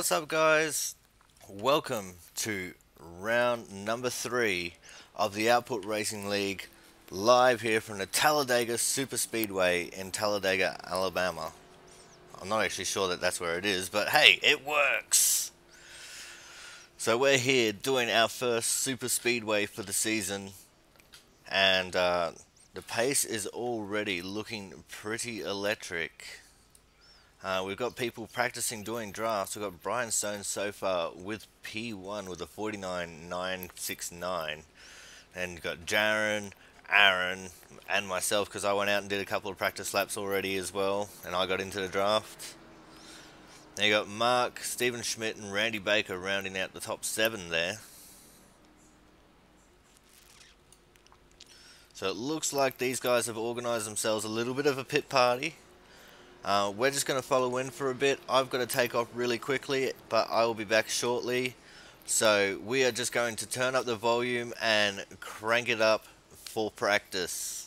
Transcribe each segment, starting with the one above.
What's up, guys? Welcome to round number 3 of the Output Racing League, live here from the Talledega Super Speedway in Talledega, Alabama. I'm not actually sure that that's where it is, but hey, it works! So we're here doing our first Super Speedway for the season, and the pace is already looking pretty electric. We've got people practicing doing drafts. We've got Brian Stone so far with P1 with a 49.969. And you've got Jaron, Aaron, and myself because I went out and did a couple of practice laps already as well. And I got into the draft. Then you got Mark, Stephen Schmidt, and Randy Baker rounding out the top 7 there. So it looks like these guys have organised themselves a little bit of a pit party. We're just going to follow in for a bit. I've got to take off really quickly, but I will be back shortly. So we are just going to turn up the volume and crank it up for practice.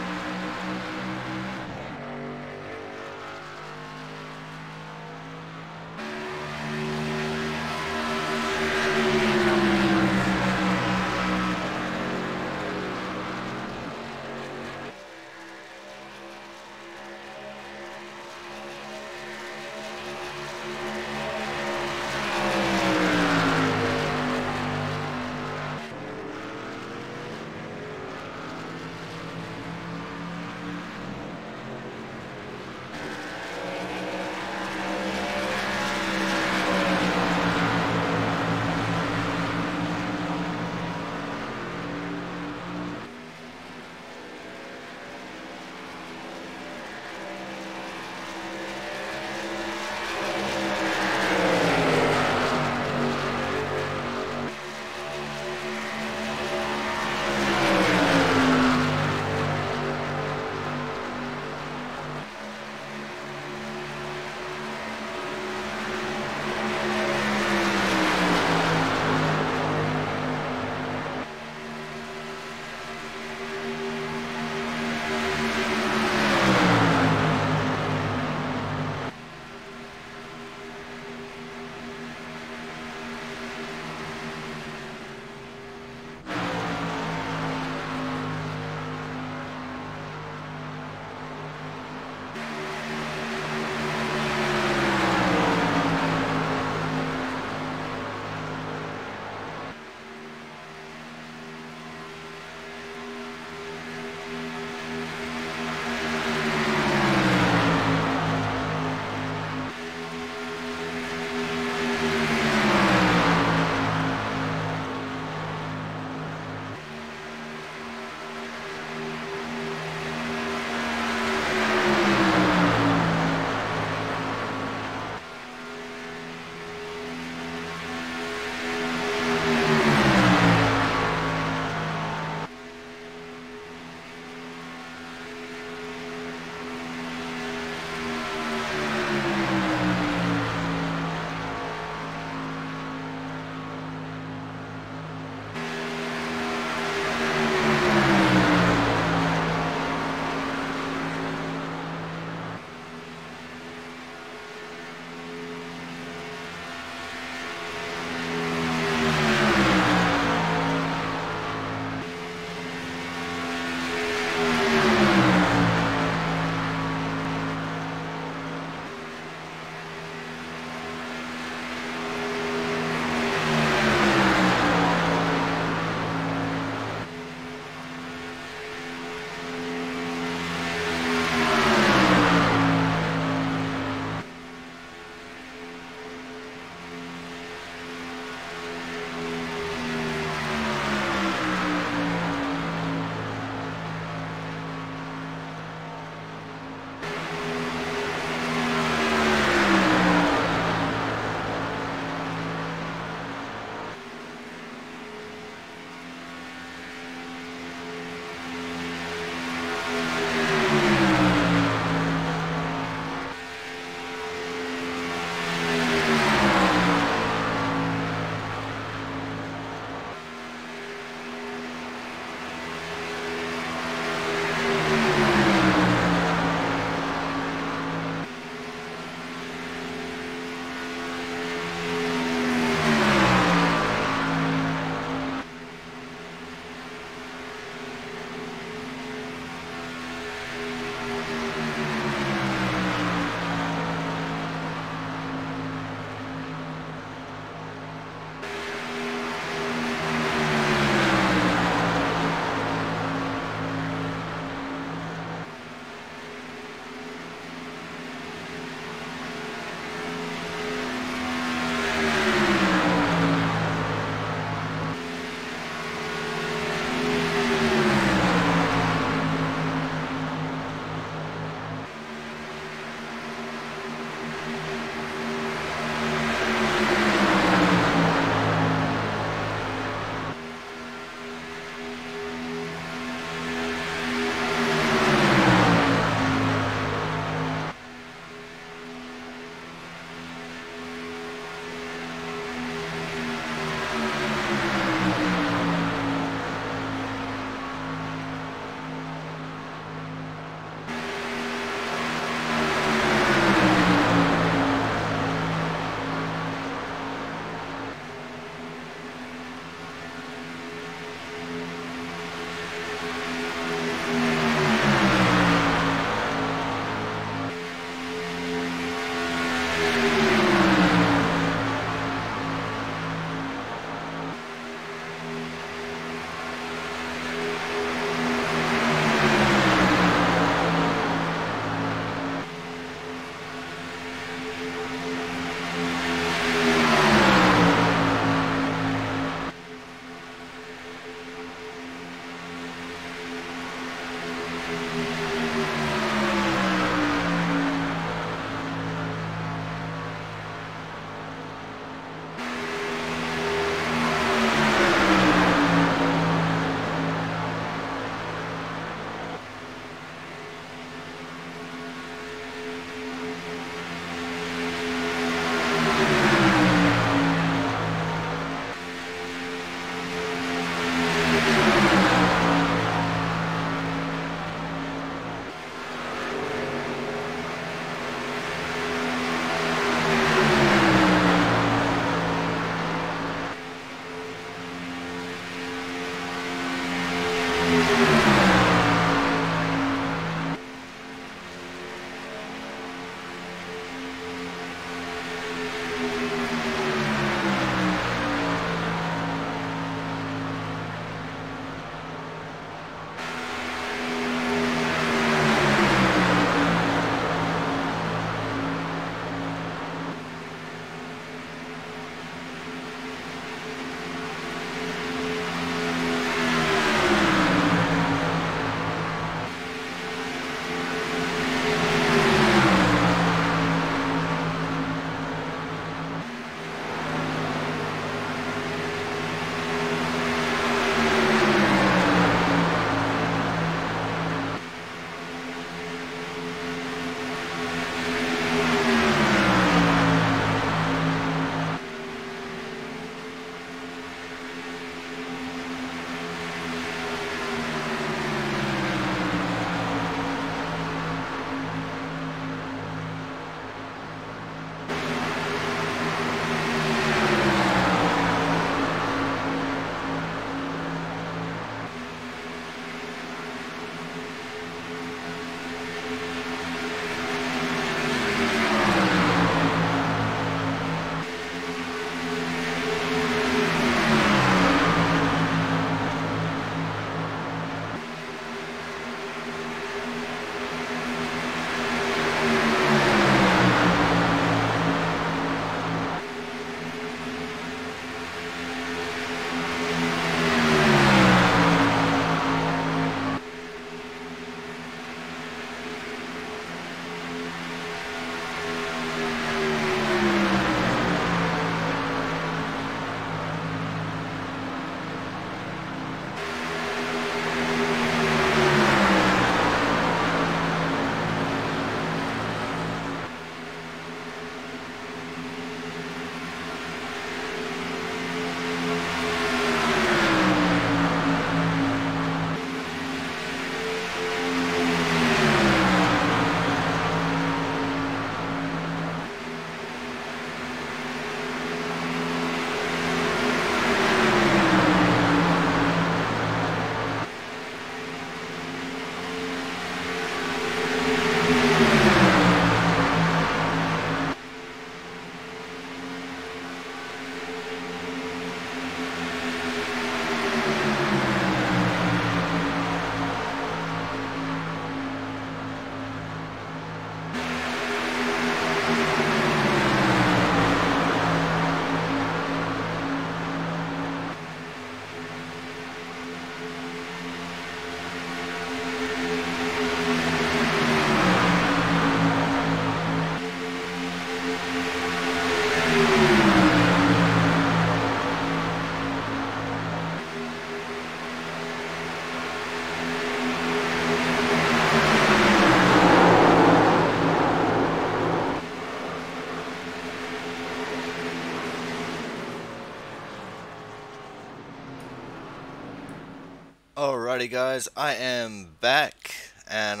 Alrighty guys, I am back, and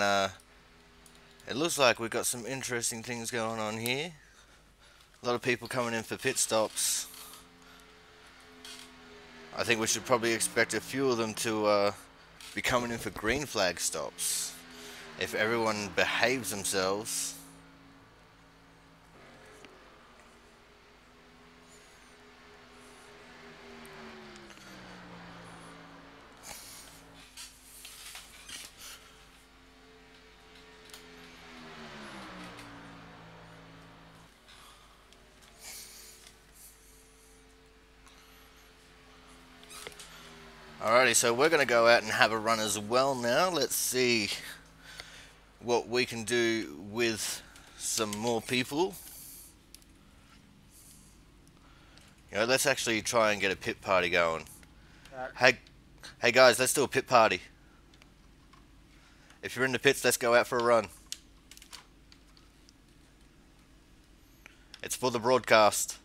it looks like we've got some interesting things going on here. A lot of people coming in for pit stops. I think we should probably expect a few of them to be coming in for green flag stops, if everyone behaves themselves. Alrighty, so we're going to go out and have a run as well now. Let's see what we can do with some more people. You know, let's actually try and get a pit party going. Hey guys, let's do a pit party. If you're in the pits, let's go out for a run. It's for the broadcast.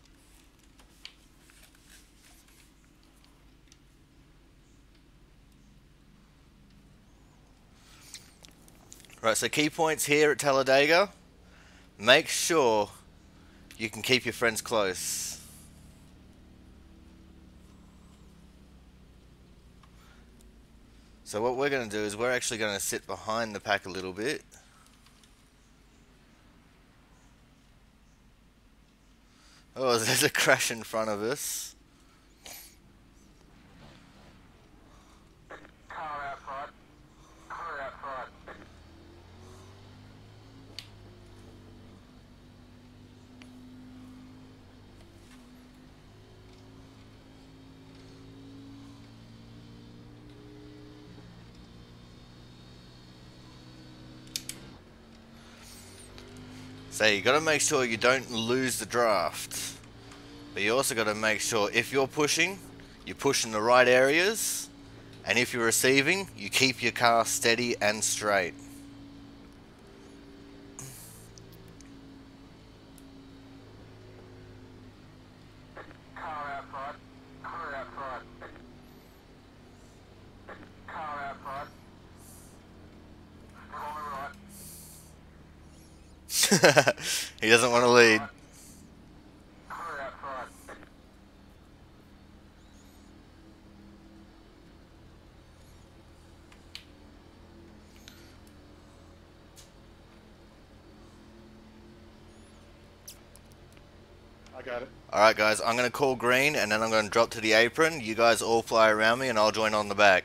Right, so key points here at Talledega. Make sure you can keep your friends close. So what we're going to do is we're actually going to sit behind the pack a little bit. Oh, there's a crash in front of us. So you got to make sure you don't lose the draft, but you also got to make sure if you're pushing, you push in the right areas, and if you're receiving, you keep your car steady and straight. He doesn't want to lead. I got it. Alright guys, I'm going to call green and then I'm going to drop to the apron. You guys all fly around me and I'll join on the back.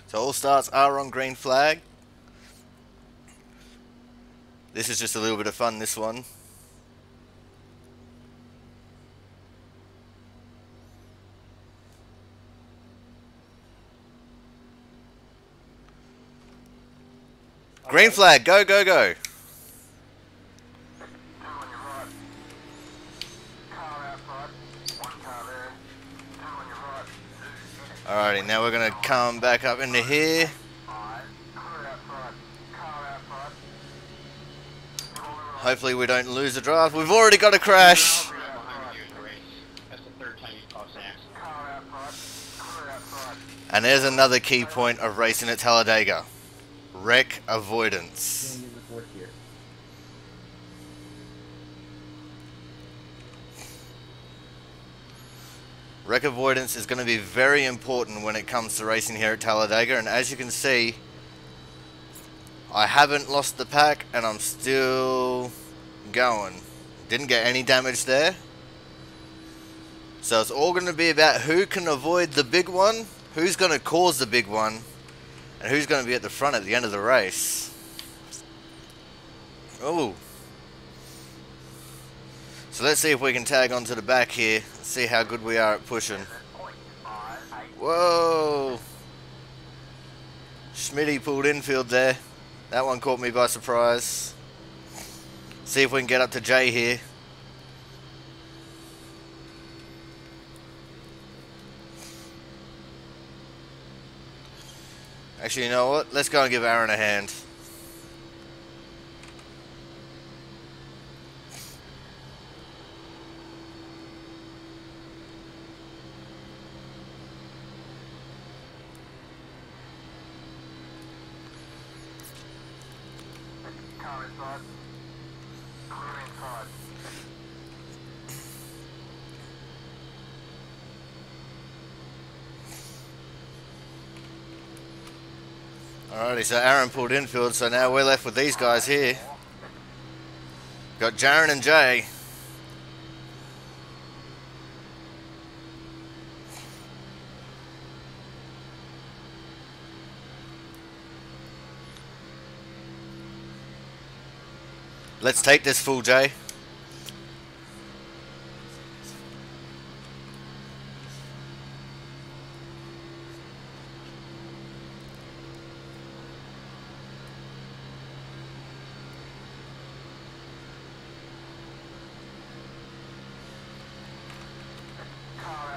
So all starts are on green flag. This is just a little bit of fun, this one. Green flag, go, go, go. Alrighty, now we're going to come back up into here. Hopefully we don't lose the draft. We've already got a crash. And there's another key point of racing at Talledega. Wreck avoidance. Wreck avoidance is going to be very important when it comes to racing here at Talledega, and as you can see, I haven't lost the pack and I'm still going. Didn't get any damage there. So it's all going to be about who can avoid the big one, who's going to cause the big one, and who's going to be at the front at the end of the race. Oh. So let's see if we can tag onto the back here. See how good we are at pushing. Whoa. Schmitty pulled infield there. That one caught me by surprise. See if we can get up to Jay here. Actually, you know what? Let's go and give Aaron a hand. Alrighty, so Aaron pulled infield, so now we're left with these guys here. Got Jaren and Jay. Let's take this full, Jay.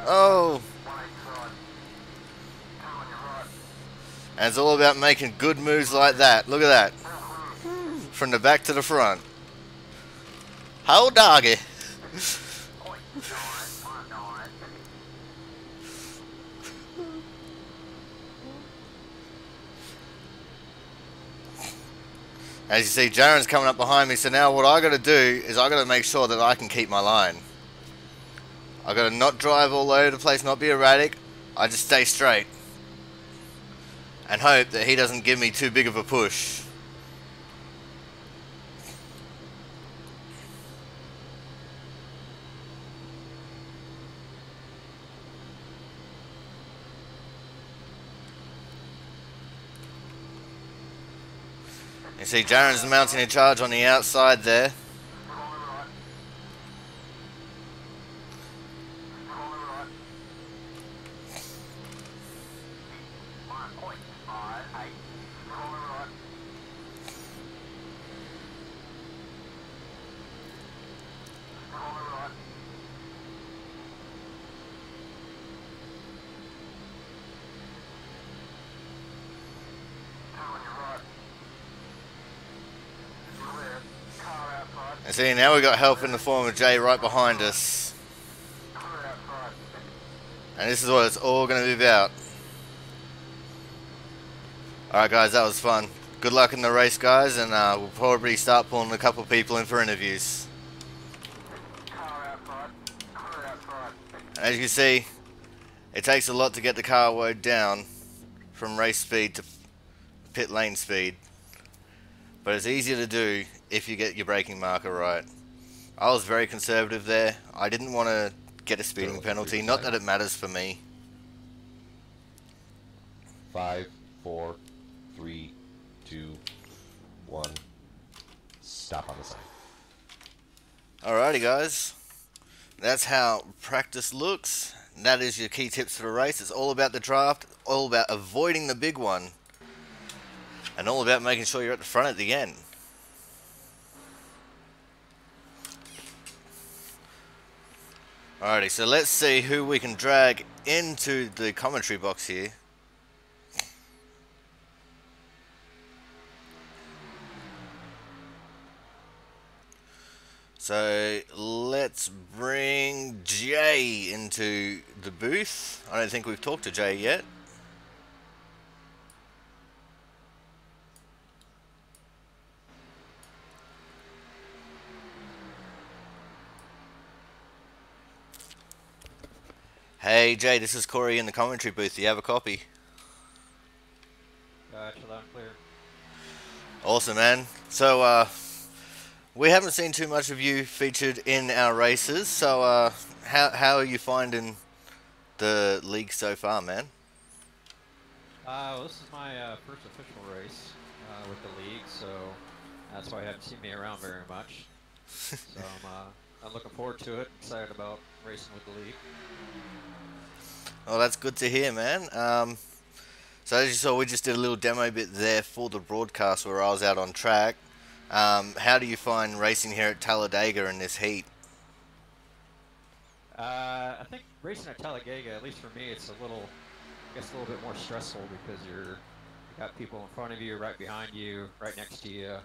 Oh. And it's all about making good moves like that. Look at that. From the back to the front. How doggy. As you see, Jaren's coming up behind me, so now what I got to do is I got to make sure that I can keep my line. I got to not drive all over the place, not be erratic. I just stay straight and hope that he doesn't give me too big of a push. You see Jaren's mounting a charge on the outside there. And see, now we got help in the form of Jay right behind us. And this is what it's all going to be about. Alright guys, that was fun. Good luck in the race, guys, and we'll probably start pulling a couple people in for interviews. As you can see, it takes a lot to get the car woed down from race speed to pit lane speed. But it's easier to do if you get your braking marker right. I was very conservative there. I didn't want to get a speeding penalty, not that it matters for me. 5, 4, 3, 2, 1. Stop on the sign. Alrighty guys, that's how practice looks. That is your key tips for the race. It's all about the draft, all about avoiding the big one, and all about making sure you're at the front at the end. Alrighty, so let's see who we can drag into the commentary box here. let's bring Jay into the booth. I don't think we've talked to Jay yet. Hey Jay, this is Corey in the commentary booth. Do you have a copy? Gotcha, loud and clear. Awesome, man. So, we haven't seen too much of you featured in our races. So, how are you finding the league so far, man? Well, this is my first official race with the league, so that's why you haven't seen me around very much. So I'm looking forward to it. Excited about racing with the league. Well, that's good to hear, man. So as you saw, we just did a little demo bit there for the broadcast where I was out on track. How do you find racing here at Talledega in this heat? I think racing at Talledega, at least for me, it's a little bit more stressful because you got people in front of you, right behind you, right next to you.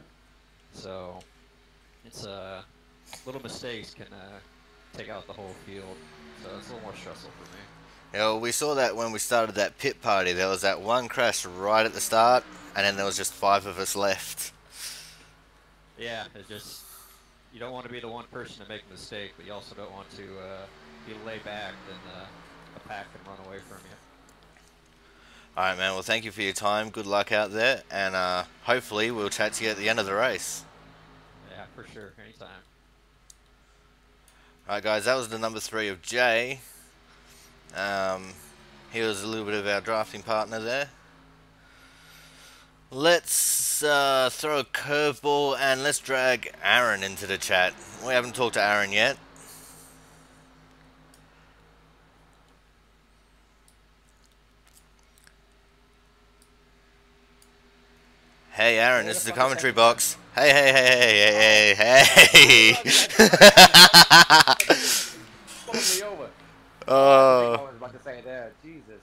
So it's little mistakes can take out the whole field. So it's a little more stressful for me. You know, we saw that when we started that pit party. There was that one crash right at the start, and then there was just 5 of us left. Yeah, it's just you don't want to be the one person to make a mistake, but you also don't want to be laid back, then a pack can run away from you. Alright, man. Well, thank you for your time. Good luck out there, and hopefully we'll chat to you at the end of the race. Yeah, for sure. Anytime. Alright, guys. That was the number 3 of Jay. He was a little bit of our drafting partner there. Let's throw a curveball and let's drag Aaron into the chat. We haven't talked to Aaron yet. Hey Aaron, this is the commentary box. Hey, hey, hey, hey, hey, hey. Pulled me over. I Oh. was about to say that. Jesus.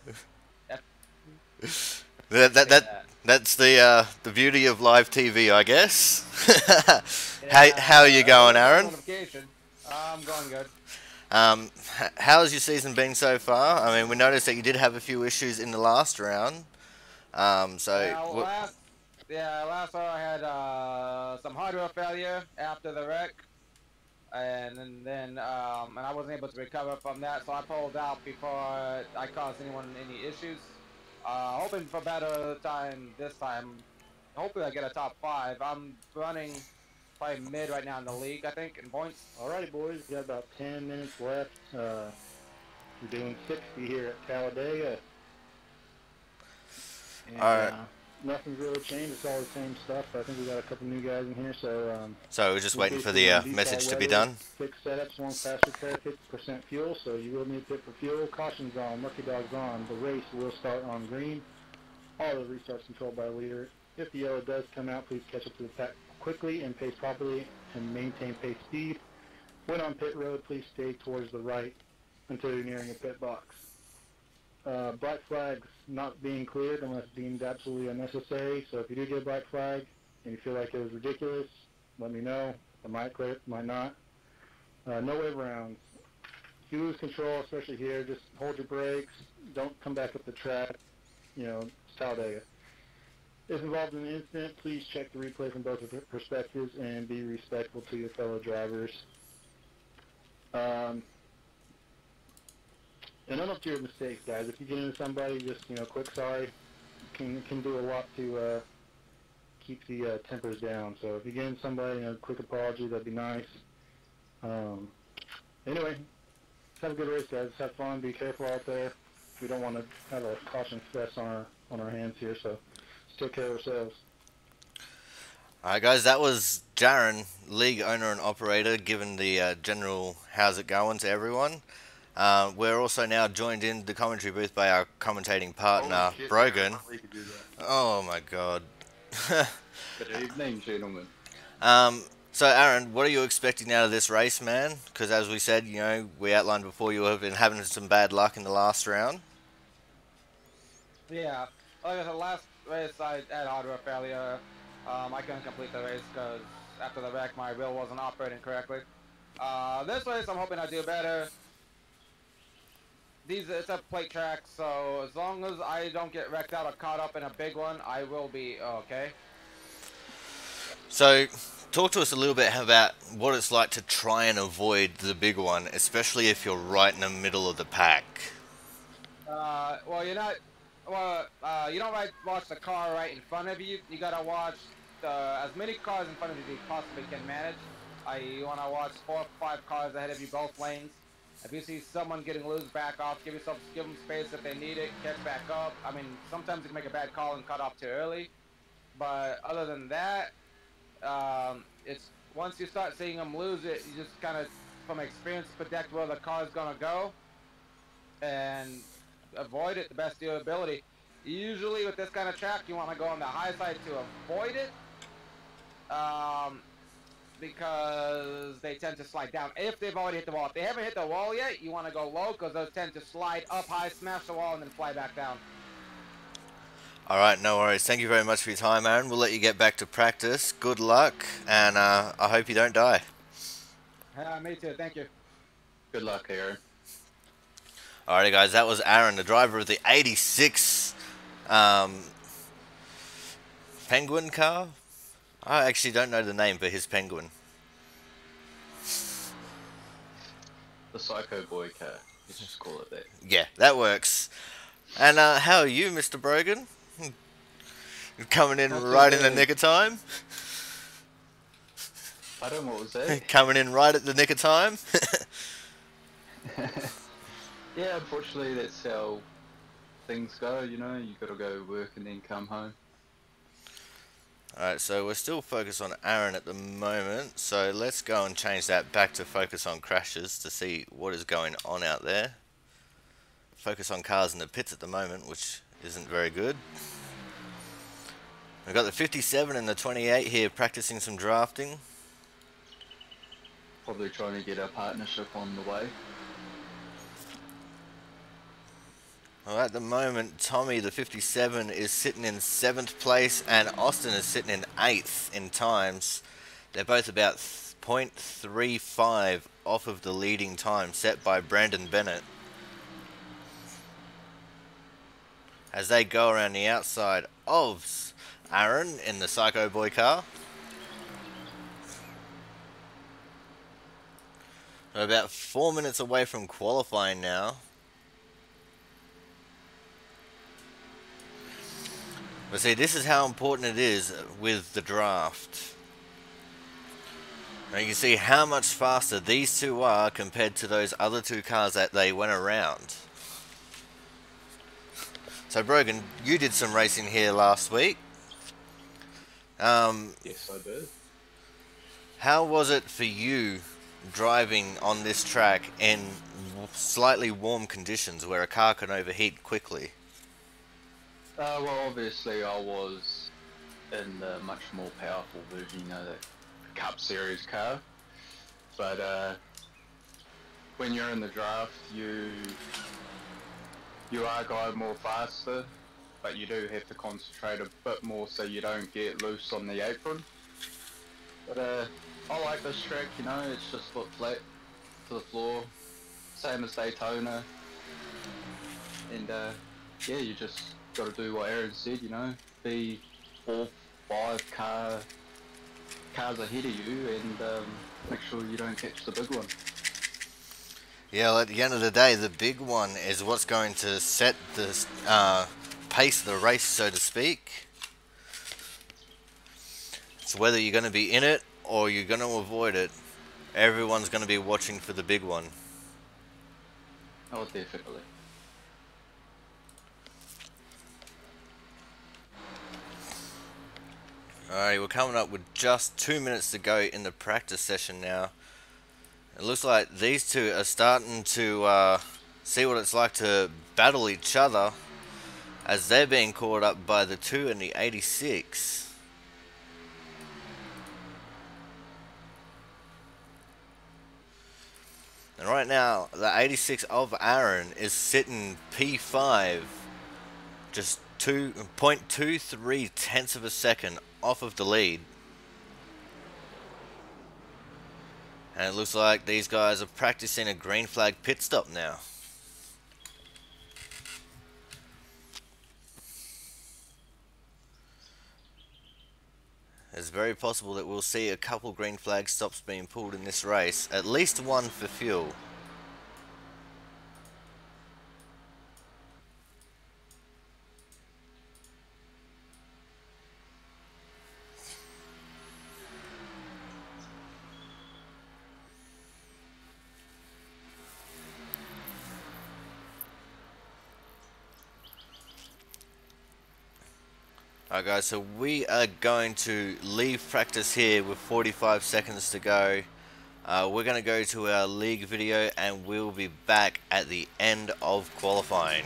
That's the beauty of live TV, I guess. Yeah, How are you going, Aaron? Notification. I'm going good. How's your season been so far? I mean, we noticed that you did have a few issues in the last round. Last round I had some hardware failure after the wreck, and then I wasn't able to recover from that, so I pulled out before I caused anyone any issues. Hoping for better time this time. Hopefully I get a top 5. I'm running probably mid right now in the league, I think, in points. Alrighty, boys, we got about 10 minutes left. We're doing 60 here at Talledega. And, Alright. Nothing's really changed. It's all the same stuff. I think we got a couple new guys in here, so... So we're just waiting for the message to be done. 6 setups, 1 fast repair, 50% fuel, so you will need to pit for fuel. Caution's on, Lucky Dog's on. The race will start on green. All the restarts controlled by the leader. If the yellow does come out, please catch up to the pack quickly and pace properly and maintain pace speed. When on pit road, please stay towards the right until you're nearing a pit box. Black flags not being cleared unless deemed absolutely unnecessary. So if you do get a black flag and you feel like it was ridiculous, let me know. I might clear it, might not. No wave rounds. If you lose control, especially here, just hold your brakes. Don't come back up the track. You know, it's Talledega. If involved in an incident, please check the replay from both perspectives and be respectful to your fellow drivers. And own up to your mistakes, guys. If you get into somebody, just, quick sorry can do a lot to keep the tempers down. So if you get into somebody, quick apology, that'd be nice. Anyway, have a good race, guys. Have fun. Be careful out there. We don't want to have a caution fest on our hands here, so let's take care of ourselves. Alright guys, that was Jaren, league owner and operator, giving the general how's it going to everyone. We're also now joined in the commentary booth by our commentating partner, Brogan. Oh my god. Good evening, gentlemen. So Aaron, what are you expecting out of this race, man? Because as we said, we outlined before, you have been having some bad luck in the last round. Yeah, like I said, last race I had hardware failure. I couldn't complete the race because after the wreck my wheel wasn't operating correctly. This race, I'm hoping I do better. It's a plate track, so as long as I don't get wrecked out or caught up in a big one, I will be okay. So, talk to us a little bit about what it's like to try and avoid the big one, especially if you're right in the middle of the pack. Well, you're not. Well, you don't watch the car right in front of you. You gotta watch as many cars in front of you as you possibly can manage. You wanna watch 4 or 5 cars ahead of you, both lanes. If you see someone getting loose, back off. Give them space if they need it. Catch back up. I mean, sometimes you can make a bad call and cut off too early. But other than that, it's once you start seeing them lose it, you just kind of, from experience, predict where the car's gonna go and avoid it the best of your ability. Usually with this kind of track, you want to go on the high side to avoid it, because they tend to slide down if they've already hit the wall. If they haven't hit the wall yet, you want to go low because those tend to slide up high, smash the wall, and then fly back down. Alright, no worries. Thank you very much for your time, Aaron. We'll let you get back to practice. Good luck, and I hope you don't die. Me too, thank you. Good luck, Aaron. Alrighty guys, that was Aaron, the driver of the 86 Penguin car. I actually don't know the name for his Penguin. The Psycho Boy car. Let's just call it that. Yeah, that works. And how are you, Mr. Brogan? Coming in right in the nick of time? Pardon, what was that? Coming in right at the nick of time? Yeah, unfortunately that's how things go, you know, you gotta go work and then come home. Alright, so we're still focused on Aaron at the moment, so let's go and change that back to focus on crashes to see what is going on out there. Focus on cars in the pits at the moment, which isn't very good. We've got the 57 and the 28 here practicing some drafting. Probably trying to get our partnership on the way. Well, at the moment, Tommy, the 57, is sitting in 7th place, and Austin is sitting in 8th in times. They're both about 0.35 off of the leading time set by Brandon Bennett. As they go around the outside of Aaron in the Psycho Boy car. We're about 4 minutes away from qualifying now. But see, this is how important it is with the draft. Now you can see how much faster these two are compared to those other two cars that they went around. So Brogan, you did some racing here last week. Yes, I did. How was it for you driving on this track in slightly warm conditions where a car can overheat quickly? Well, obviously I was in the much more powerful version, you know, the Cup Series car. But when you're in the draft, you are going more faster, but you do have to concentrate a bit more so you don't get loose on the apron. But I like this track, you know, it's just foot flat to the floor, same as Daytona. And yeah, you just got to do what Aaron said, you know, be 4, 5 cars ahead of you, and make sure you don't catch the big one. Yeah, well, at the end of the day, the big one is what's going to set the pace of the race, so to speak. It's whether you're going to be in it or you're going to avoid it. Everyone's going to be watching for the big one. Oh, definitely. Alright, we're coming up with just 2 minutes to go in the practice session now. It looks like these two are starting to see what it's like to battle each other as they're being caught up by the 2 and the 86. And right now, the 86 of Aaron is sitting P5, just 0.23 tenths of a second off of the lead. And it looks like these guys are practicing a green flag pit stop now. It's very possible that we'll see a couple green flag stops being pulled in this race, at least one for fuel. Alright guys, so we are going to leave practice here with 45 seconds to go. We're going to go to our league video and we'll be back at the end of qualifying.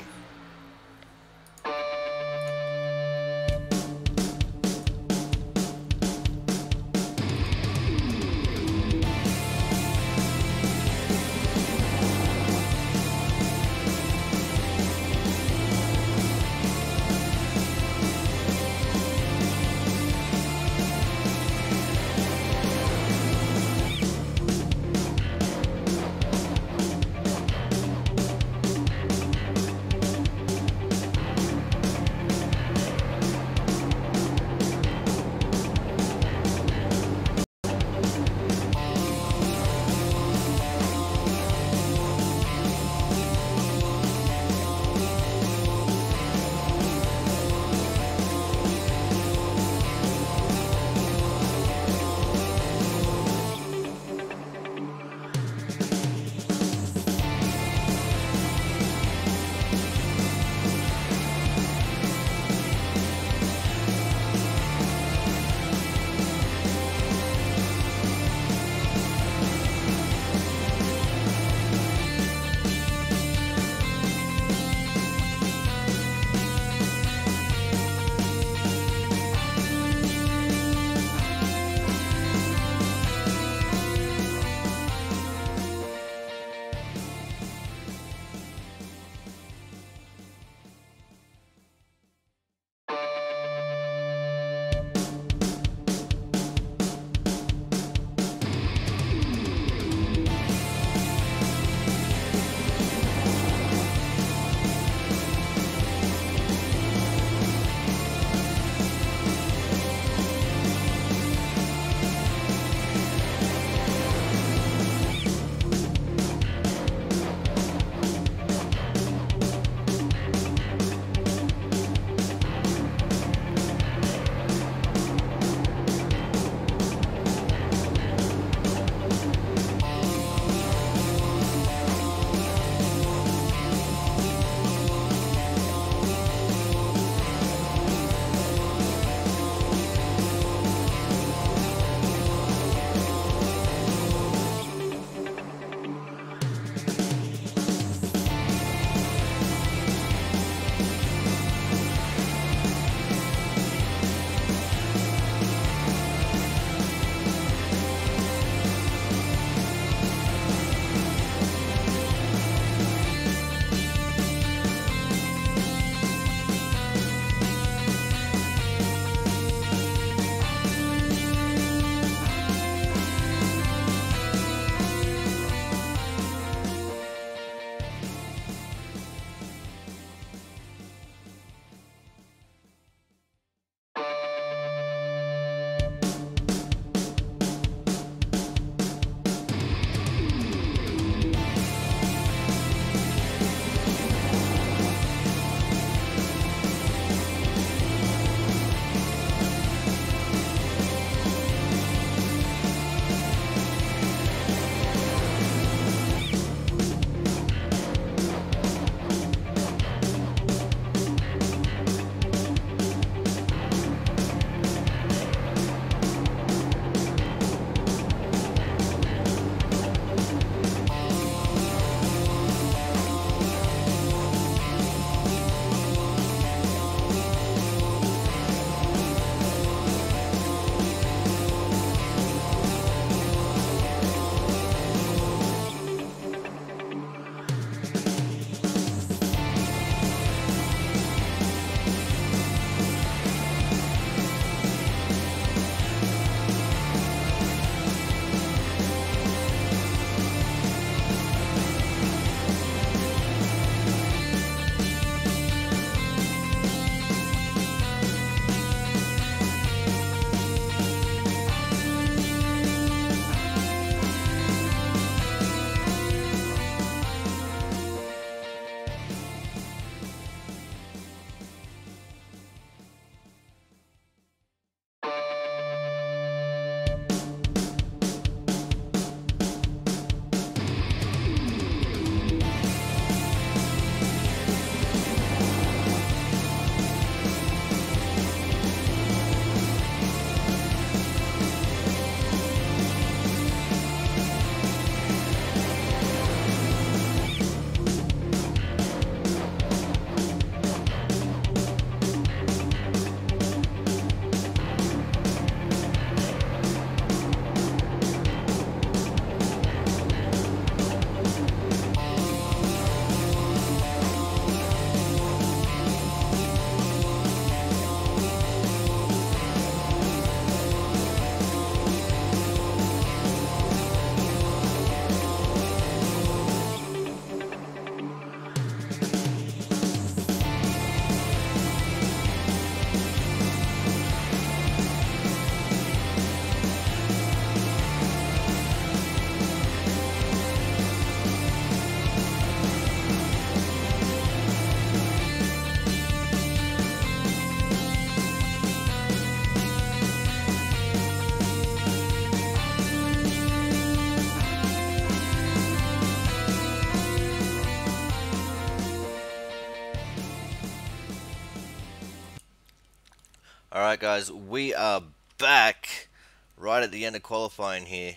Alright guys, we are back right at the end of qualifying here.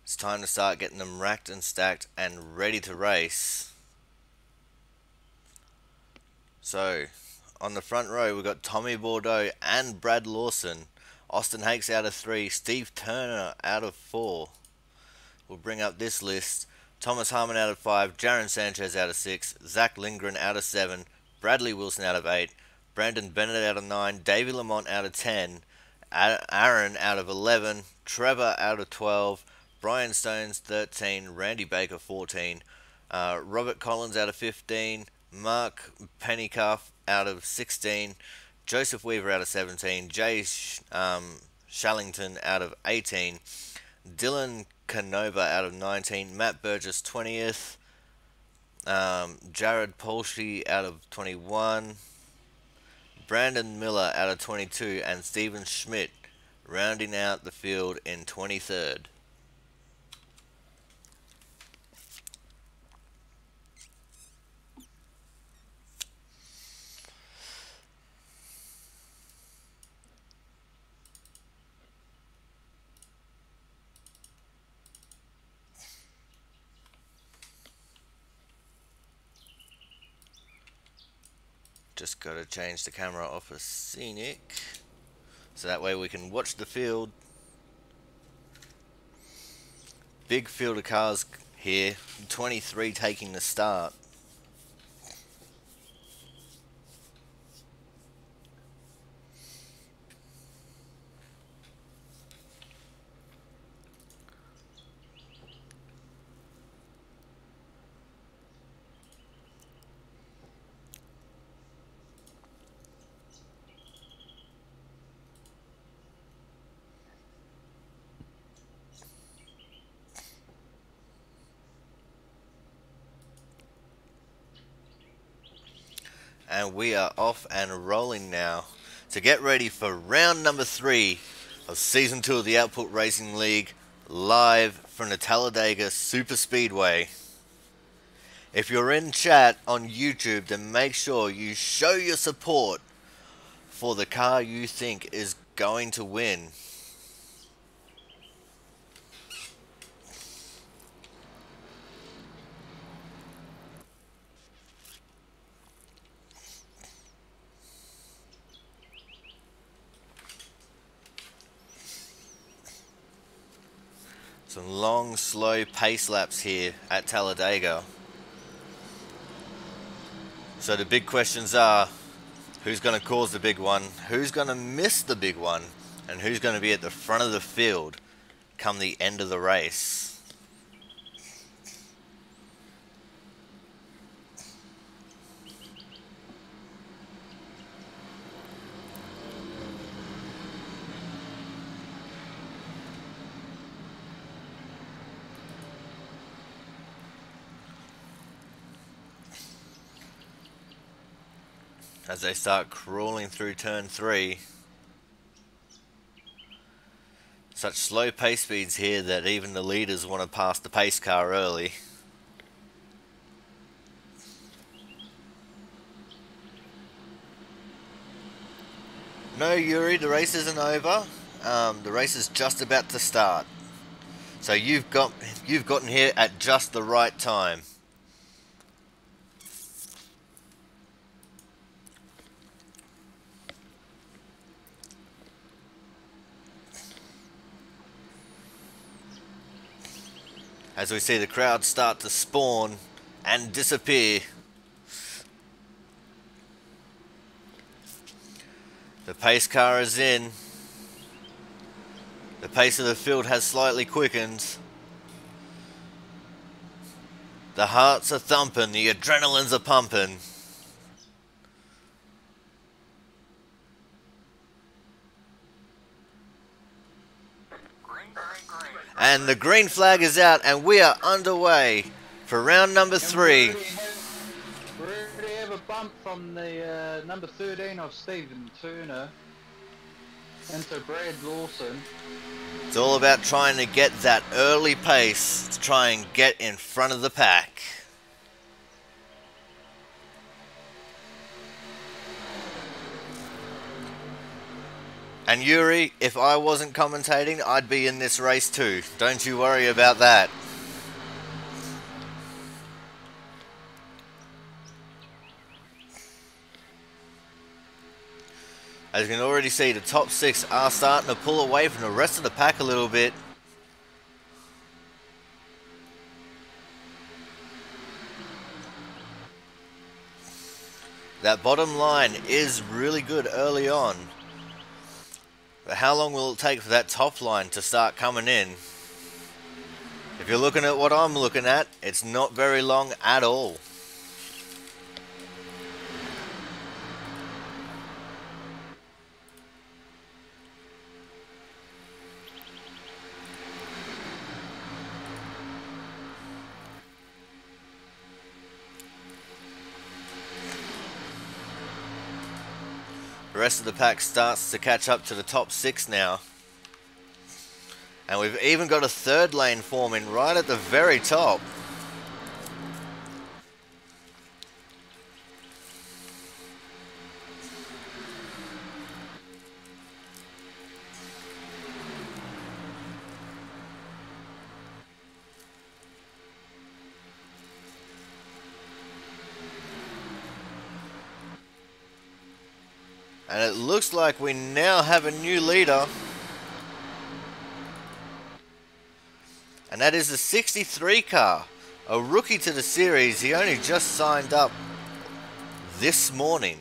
It's time to start getting them racked and stacked and ready to race. So, on the front row we've got Tommy Bordeaux and Brad Lawson. Austin Hakes out of 3, Steve Turner out of 4. We'll bring up this list. Thomas Harmon out of 5, Jaron Sanchez out of 6, Zach Lindgren out of 7, Bradley Wilson out of 8, Brandon Bennett out of 9, Davey Lamont out of 10, Aaron out of 11, Trevor out of 12, Brian Stones 13, Randy Baker 14, Robert Collins out of 15, Mark Pennycuff out of 16, Joseph Weaver out of 17, Jay Shallington out of 18, Dylan Canova out of 19, Matt Burgess 20th, Jared Polshy out of 21, Brandon Miller out of 22, and Stephen Schmidt rounding out the field in 23rd. Just got to change the camera off of scenic so that way we can watch the field. Big field of cars here, 23 taking the start. And we are off and rolling now to get ready for round number 3 of Season 2 of the Output Racing League, live from the Talledega Super Speedway. If you're in chat on YouTube, then make sure you show your support for the car you think is going to win. Some long, slow pace laps here at Talledega. So the big questions are, who's going to cause the big one, who's going to miss the big one, and who's going to be at the front of the field come the end of the race. As they start crawling through turn 3. Such slow pace speeds here that even the leaders want to pass the pace car early. No, Yuri, the race isn't over. The race is just about to start. So you've gotten here at just the right time. As we see the crowd start to spawn and disappear. The pace car is in. The pace of the field has slightly quickened. The hearts are thumping, the adrenalines are pumping. And the green flag is out, and we are underway for round number 3. We already have a bump from the number 13 of Stephen Turner into Brad Lawson. It's all about trying to get that early pace to try and get in front of the pack. And Yuri, if I wasn't commentating, I'd be in this race too. Don't you worry about that. As you can already see, the top 6 are starting to pull away from the rest of the pack a little bit. That bottom line is really good early on. But how long will it take for that top line to start coming in? If you're looking at what I'm looking at, it's not very long at all. The rest of the pack starts to catch up to the top 6 now. And we've even got a third lane forming right at the very top. And it looks like we now have a new leader. And that is the 63 car. A rookie to the series. He only just signed up this morning.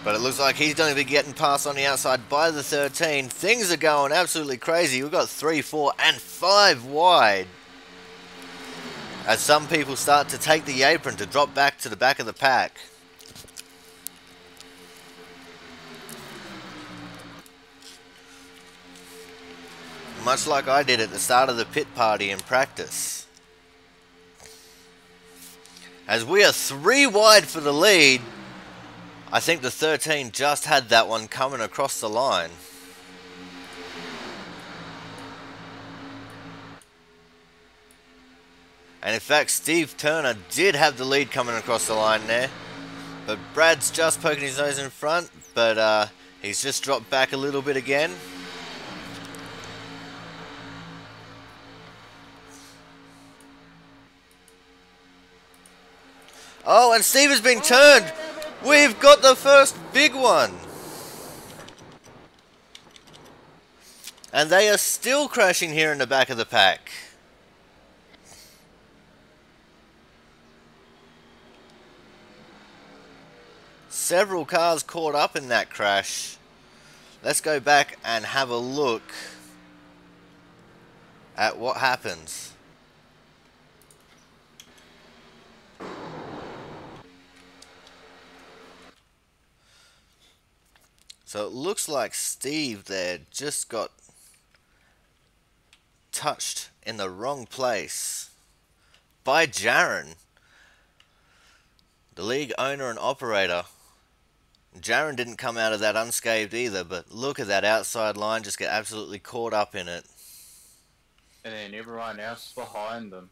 But it looks like he's going to be getting passed on the outside by the 13. Things are going absolutely crazy. We've got 3, 4 and 5 wide. As some people start to take the apron to drop back to the back of the pack. Much like I did at the start of the pit party in practice. As we are 3 wide for the lead, I think the 13 just had that one coming across the line. And in fact, Steve Turner did have the lead coming across the line there. But Brad's just poking his nose in front, but he's just dropped back a little bit again. Oh, and Steve has been turned. We've got the first big one. And they are still crashing here in the back of the pack. Several cars caught up in that crash. Let's go back and have a look at what happens. So it looks like Steve there just got touched in the wrong place by Jaron, the league owner and operator. Jaron didn't come out of that unscathed either, but look at that outside line, just get absolutely caught up in it. And then everyone else behind them.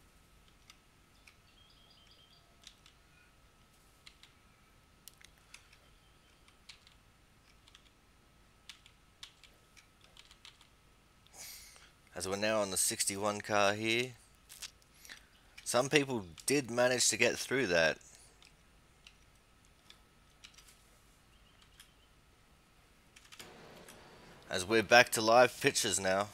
As we're now on the 61 car here. Some people did manage to get through that. As we're back to live pictures now.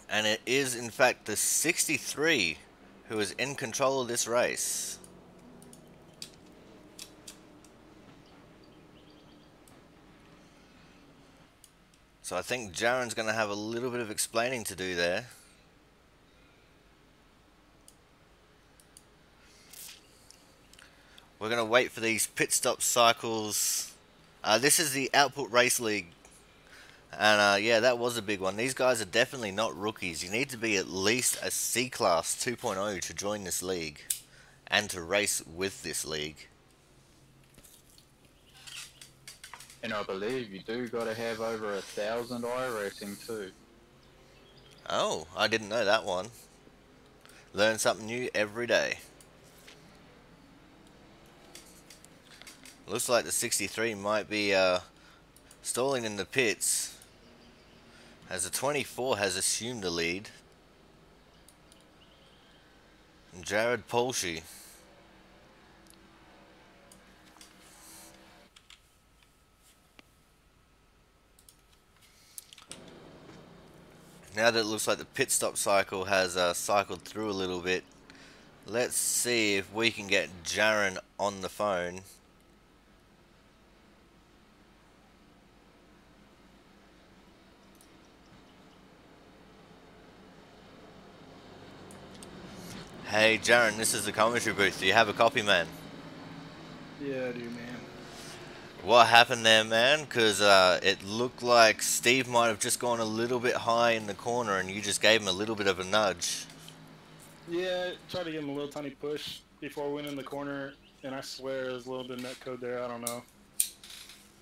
And it is in fact the 63 who is in control of this race. So I think Jaron's going to have a little bit of explaining to do there. We're going to wait for these pit stop cycles. This is the Output Race League. And yeah, that was a big one. These guys are definitely not rookies. You need to be at least a C-Class 2.0 to join this league. And to race with this league. And I believe you do got to have over 1,000 iRacing too. Oh, I didn't know that one. Learn something new every day. Looks like the 63 might be stalling in the pits, as the 24 has assumed the lead. Jared Polsche. Now that it looks like the pit stop cycle has cycled through a little bit, let's see if we can get Jaron on the phone. Hey Jaron, this is the commentary booth. Do you have a copy, man? Yeah, I do, man. What happened there, man? Because it looked like Steve might have just gone a little bit high in the corner and you just gave him a little bit of a nudge. Yeah, tried to give him a little tiny push before we went in the corner, and I swear there was a little bit of net code there. I don't know,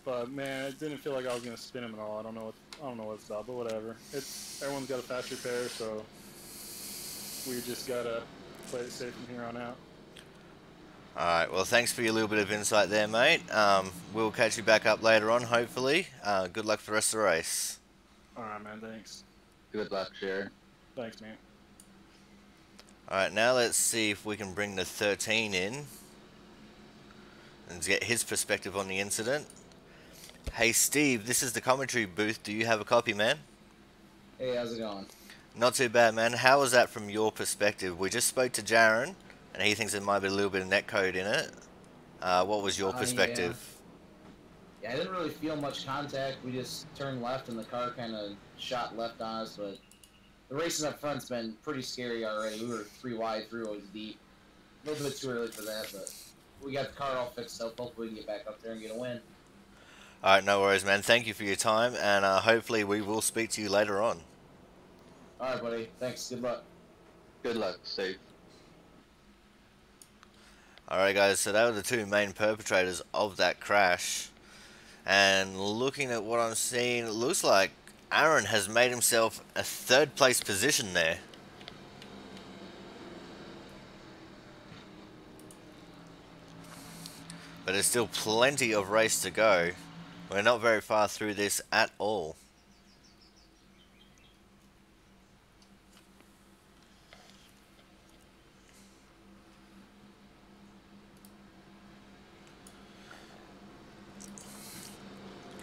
but man, it didn't feel like I was gonna spin him at all. I don't know what it's about, but whatever. Everyone's got a fast repair, so we just gotta play it safe from here on out. Alright, well thanks for your little bit of insight there, mate. We'll catch you back up later on, hopefully. Good luck for the rest of the race. All right, man. Thanks. Good luck, Jared. Thanks, man. Alright, now let's see if we can bring the 13 in and get his perspective on the incident. Hey Steve, this is the commentary booth. Do you have a copy, man? Hey, how's it going? Not too bad, man. How was that from your perspective? We just spoke to Jaron, and he thinks there might be a little bit of netcode in it. What was your perspective? Yeah, I didn't really feel much contact. We just turned left, and the car kind of shot left on us, but the racing up front's been pretty scary already. We were 3 wide, 3 rows deep. A little bit too early for that, but we got the car all fixed up. Hopefully we can get back up there and get a win. Alright, no worries, man. Thank you for your time, and hopefully we will speak to you later on. Alright, buddy. Thanks. Good luck. Good luck, Steve. Alright guys, so they were the two main perpetrators of that crash. And looking at what I'm seeing, it looks like Aaron has made himself a 3rd place position there. But there's still plenty of race to go. We're not very far through this at all.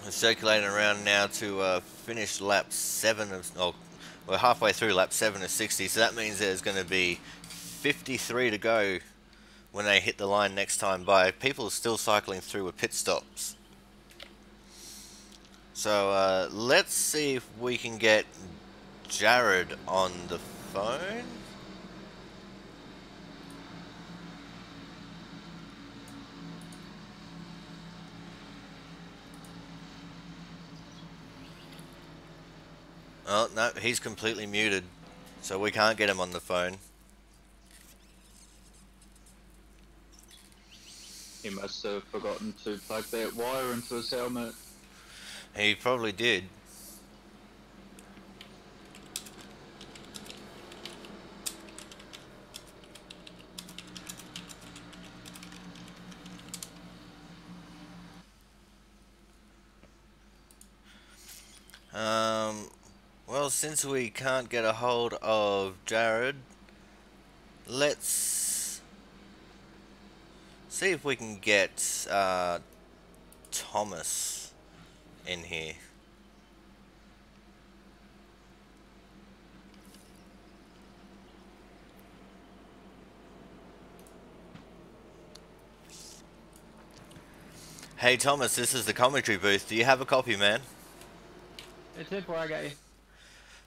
We're circulating around now to finish lap 7 of... Oh, we're halfway through lap 7 of 60, so that means there's going to be 53 to go when they hit the line next time by. People are still cycling through with pit stops. So let's see if we can get Jared on the phone. Oh, no, he's completely muted, so we can't get him on the phone. He must have forgotten to plug that wire into his helmet. He probably did. Well, since we can't get a hold of Jared, let's see if we can get Thomas in here. Hey Thomas, this is the commentary booth. Do you have a copy, man? It's in for I got you.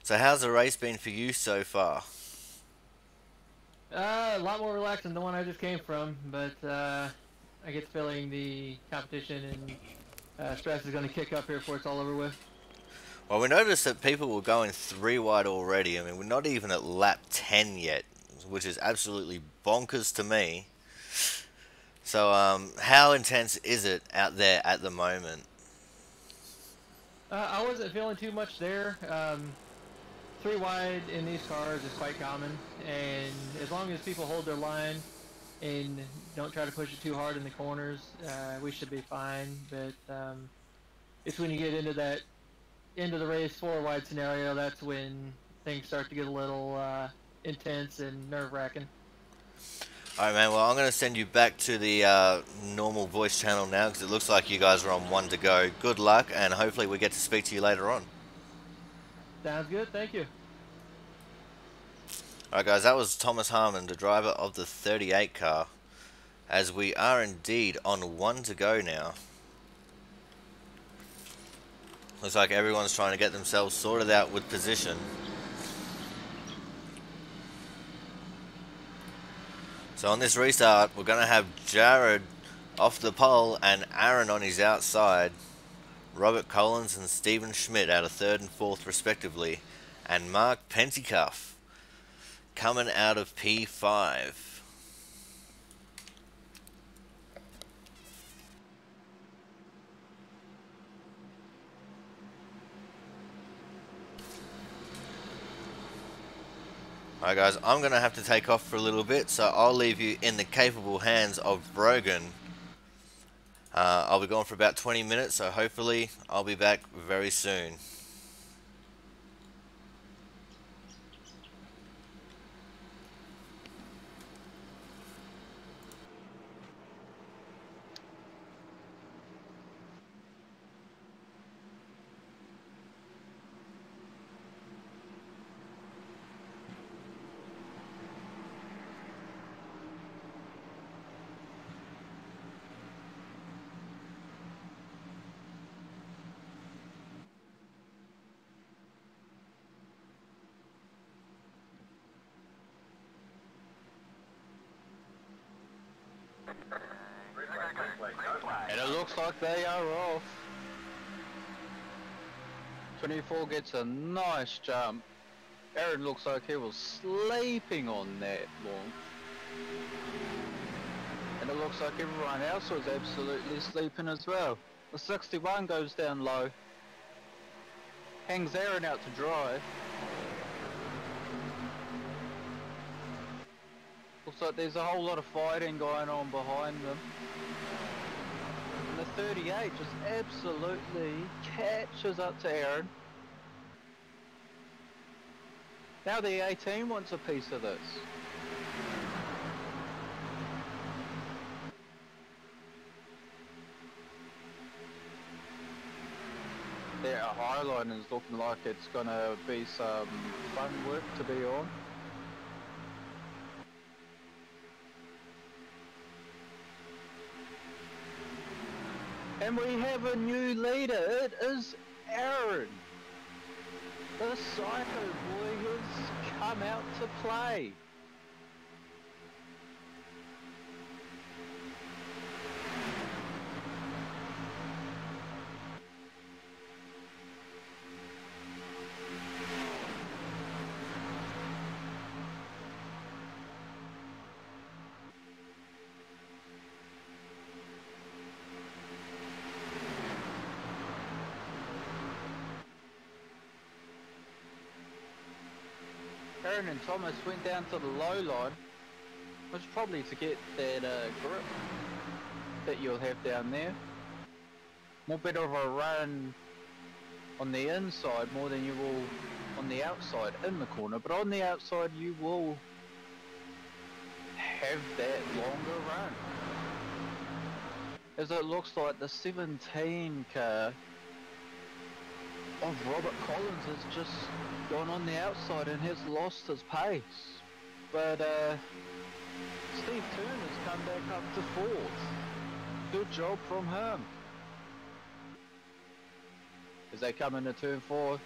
So how's the race been for you so far? A lot more relaxed than the one I just came from, but I get the feeling the competition and stress is going to kick up here before it's all over with. Well, we noticed that people were going 3 wide already. I mean, we're not even at lap 10 yet, which is absolutely bonkers to me. So, how intense is it out there at the moment? I wasn't feeling too much there. 3 wide in these cars is quite common, and as long as people hold their line and don't try to push it too hard in the corners, we should be fine. But it's when you get into that end of the race 4 wide scenario, that's when things start to get a little intense and nerve-wracking. Alright, man, well, I'm going to send you back to the normal voice channel now because it looks like you guys are on 1 to go. Good luck, and hopefully we get to speak to you later on. Sounds good, thank you. Alright, guys, that was Thomas Harmon, the driver of the 38 car, as we are indeed on 1 to go now. Looks like everyone's trying to get themselves sorted out with position. So on this restart, we're going to have Jared off the pole and Aaron on his outside. Robert Collins and Stephen Schmidt out of 3rd and 4th respectively. And Mark Pentecuff coming out of P5. Alright guys, I'm going to have to take off for a little bit, so I'll leave you in the capable hands of Brogan. I'll be gone for about 20 minutes, so hopefully I'll be back very soon. And it looks like they are off. 24 gets a nice jump. Aaron looks like he was sleeping on that launch. And it looks like everyone else was absolutely sleeping as well. The 61 goes down low. Hangs Aaron out to dry. Looks like there's a whole lot of fighting going on behind them. And the 38 just absolutely catches up to Aaron. Now the 18 wants a piece of this. Yeah, Highline is looking like it's gonna be some fun work to be on. And we have a new leader. It is Aaron. The Psycho Boy has come out to play. Aaron and Thomas went down to the low line, which is probably to get that grip that you'll have down there. More better of a run on the inside more than you will on the outside in the corner, but on the outside you will have that longer run. As it looks like the 17 car of Robert Collins has just gone on the outside and has lost his pace. But Steve Turner's come back up to 4th. Good job from him. As they come into turn 4,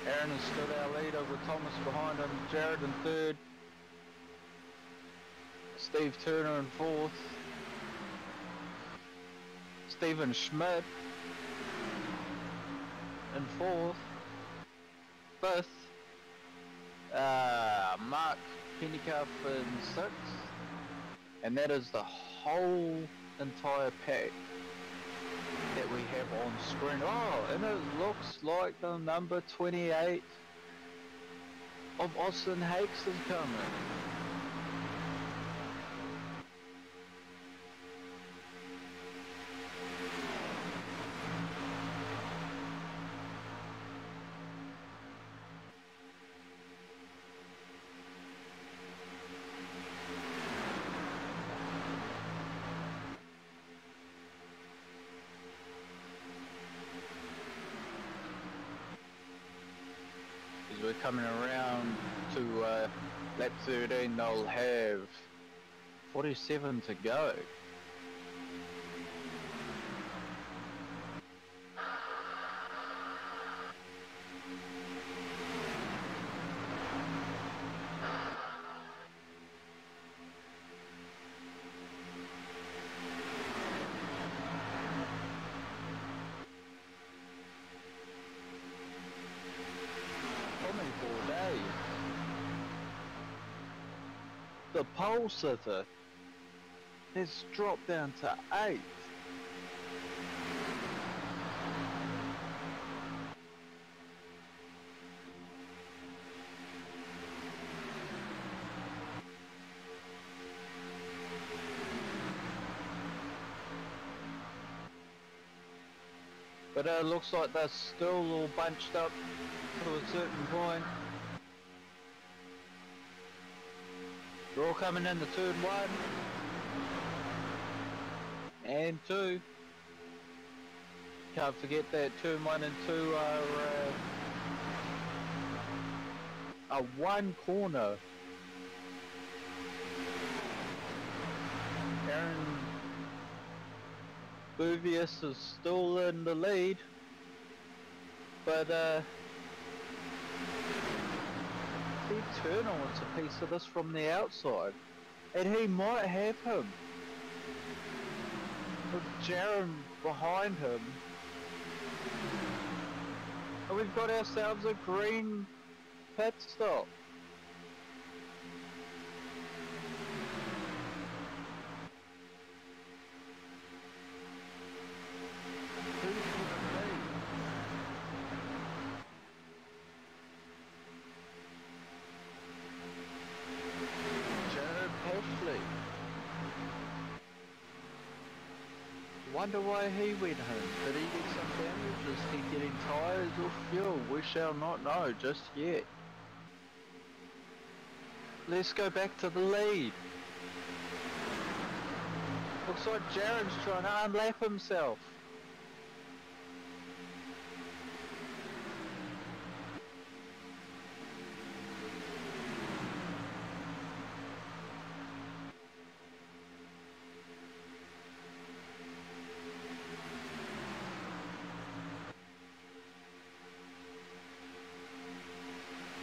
Aaron has stood our leader with Thomas behind him, Jared in 3rd, Steve Turner in 4th, Stephen Schmidt in 4th, 5th, Mark Pentecuff in 6th, and that is the whole entire pack that we have on screen. Oh, and it looks like the number 28 of Austin Hakes is coming. As we're coming around to lap 13, they'll have 47 to go. The pole sitter has dropped down to 8th. But it looks like they're still all bunched up to a certain point. They're all coming in the turn 1 and 2. Can't forget that turn 1 and 2 are one corner. Aaron Bouvius is still in the lead, but Steve Turner wants a piece of this from the outside, and he might have him. With Jaron behind him, and we've got ourselves a green pit stop. Wonder why he went home. Did he get some damage? Is he getting tyres or fuel? We shall not know just yet. Let's go back to the lead. Looks like Jaren's trying to unlap himself.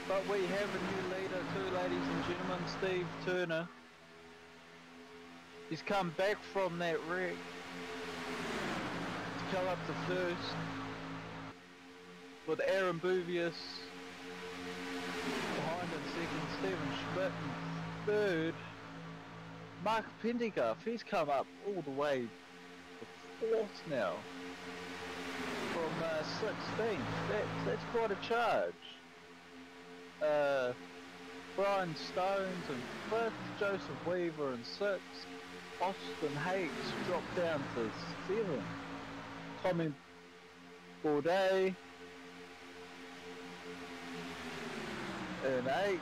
But we have a new leader too, ladies and gentlemen, Steve Turner. He's come back from that wreck to come up to first, with Aaron Bouvius behind in second, Stephen Schmidt in third. Mark Pendergast, he's come up all the way to fourth now, from 16th. That's quite a charge. Brian Stones in 5th, Joseph Weaver in 6th, Austin Hakes dropped down to 7th, Tommy Bourdais in 8th,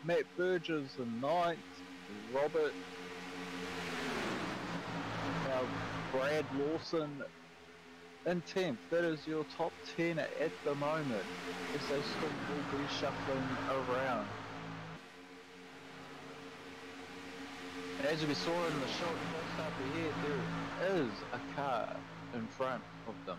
Matt Burgess in 9th, Robert, now Brad Lawson in 10th. That is your top 10 at the moment, as they still will be shuffling around. And as we saw in the shot just up ahead, there is a car in front of them.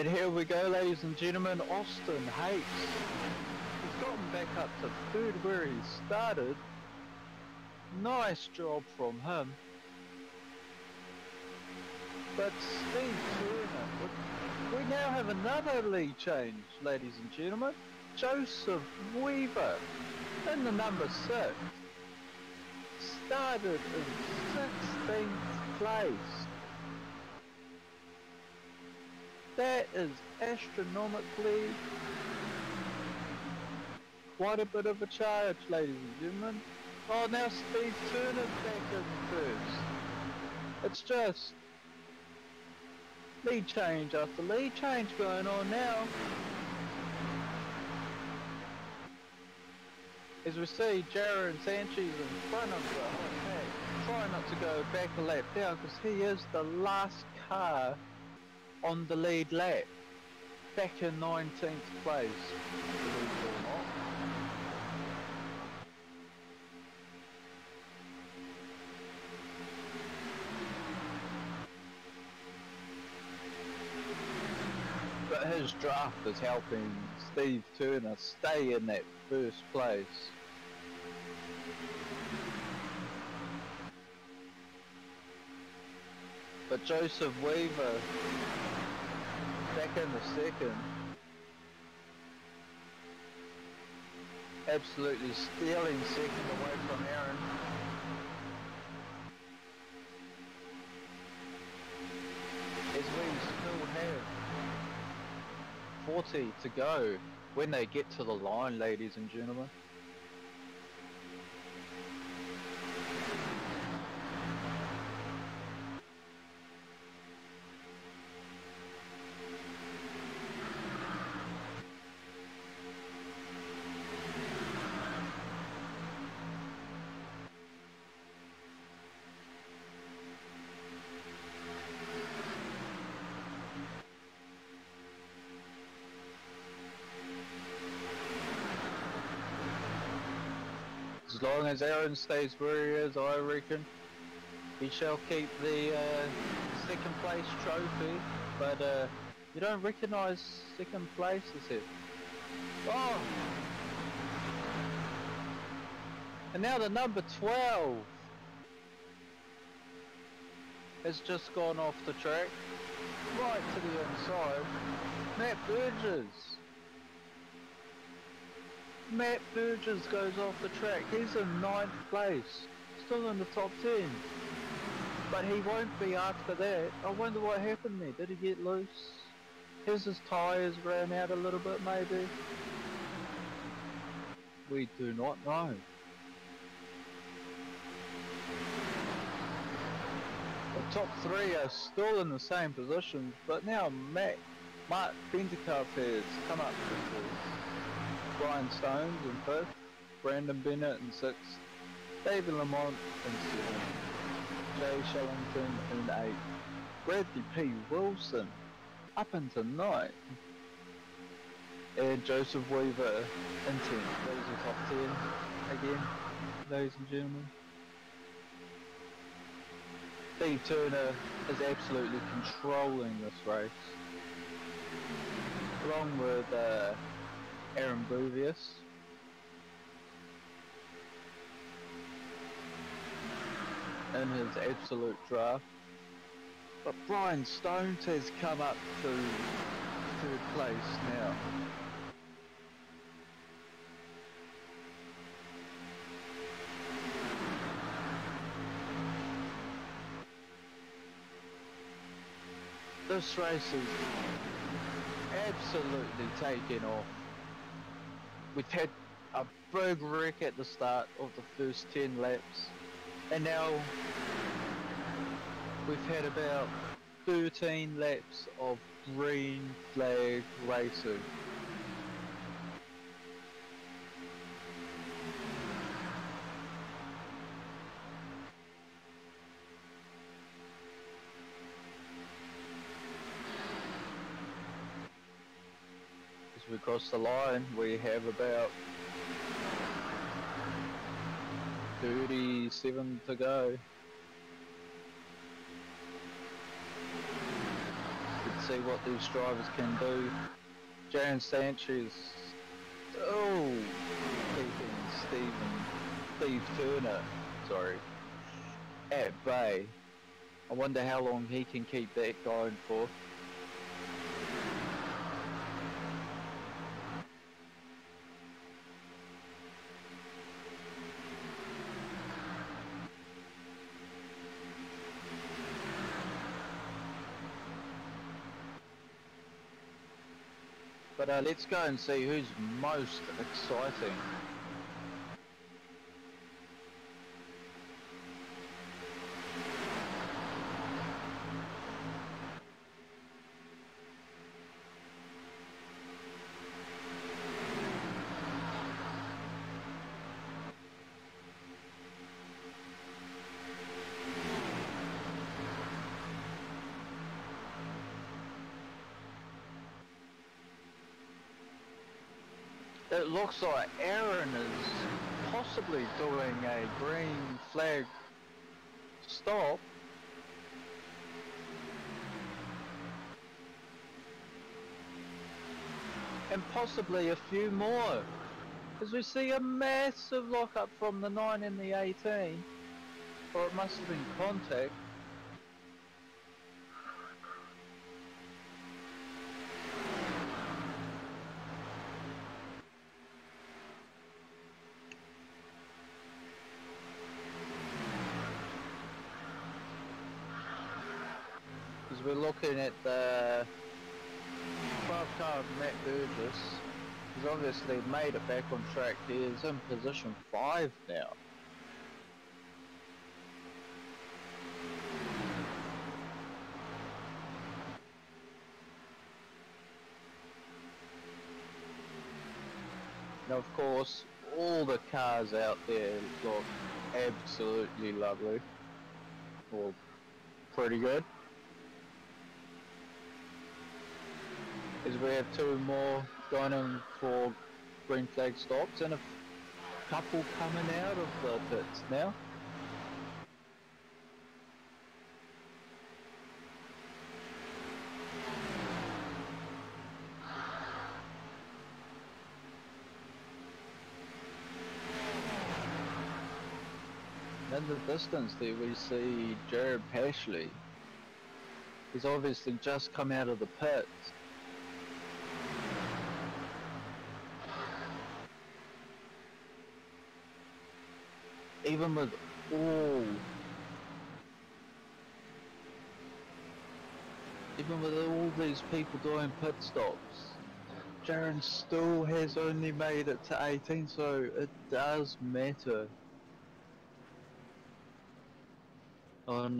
And here we go, ladies and gentlemen, Austin Hates. He's gotten back up to third where he started. Nice job from him. But Steve Turner, we now have another lead change, ladies and gentlemen. Joseph Weaver in the number 6 started in 16th place. That is astronomically quite a bit of a charge, ladies and gentlemen. Oh, now Steve Turner's back in first. It's just lead change after lead change going on now. As we see Jaron Sanchez in front of the hot pack, trying not to go back a lap down because he is the last car on the lead lap, back in 19th place, believe it or not. But his draft is helping Steve Turner stay in that first place. But Joseph Weaver back in the second. Absolutely stealing second away from Aaron. As we still have 40 to go when they get to the line, ladies and gentlemen. As long as Aaron stays where he is, I reckon he shall keep the second place trophy. But you don't recognise second place, is it? Oh! And now the number 12 has just gone off the track, right to the inside. Matt Burgess. Matt Burgess goes off the track. He's in 9th place, still in the top 10. But he won't be after that. I wonder what happened there. Did he get loose? His tyres ran out a little bit maybe. We do not know. The top 3 are still in the same positions, but now Mark Pentecoff has come up to Brian Stones in 5th, Brandon Bennett in 6th, David Lamont in 7th, Jay Shellington in 8th, Bradley P. Wilson up into 9th, and Joseph Weaver in 10th. Those are top 10 again, ladies and gentlemen. Steve Turner is absolutely controlling this race, along with Aaron Bouvius. In his absolute draft. But Brian Stones has come up to 3rd place now. This race is absolutely taken off. We've had a big wreck at the start of the first 10 laps, and now we've had about 13 laps of green flag racing. As we cross the line, we have about 37 to go. see what these drivers can do. Jaron Sanchez, keeping Steve Turner, sorry, at bay. I wonder how long he can keep that going for. But let's go and see who's most exciting. It looks like Aaron is possibly doing a green flag stop. And possibly a few more. Because we see a massive lockup from the 9 and the 18. Or it must have been contact. Because we're looking at the 12 car Matt Burgess. He's obviously made it back on track. He is in position 5 now. Now of course, all the cars out there look absolutely lovely. Or pretty good. As we have 2 more going in for green flag stops and a couple coming out of the pits now. In the distance there we see Jared Pashley. He's obviously just come out of the pits. Even with all these people doing pit stops, Jaron still has only made it to 18, so it does matter on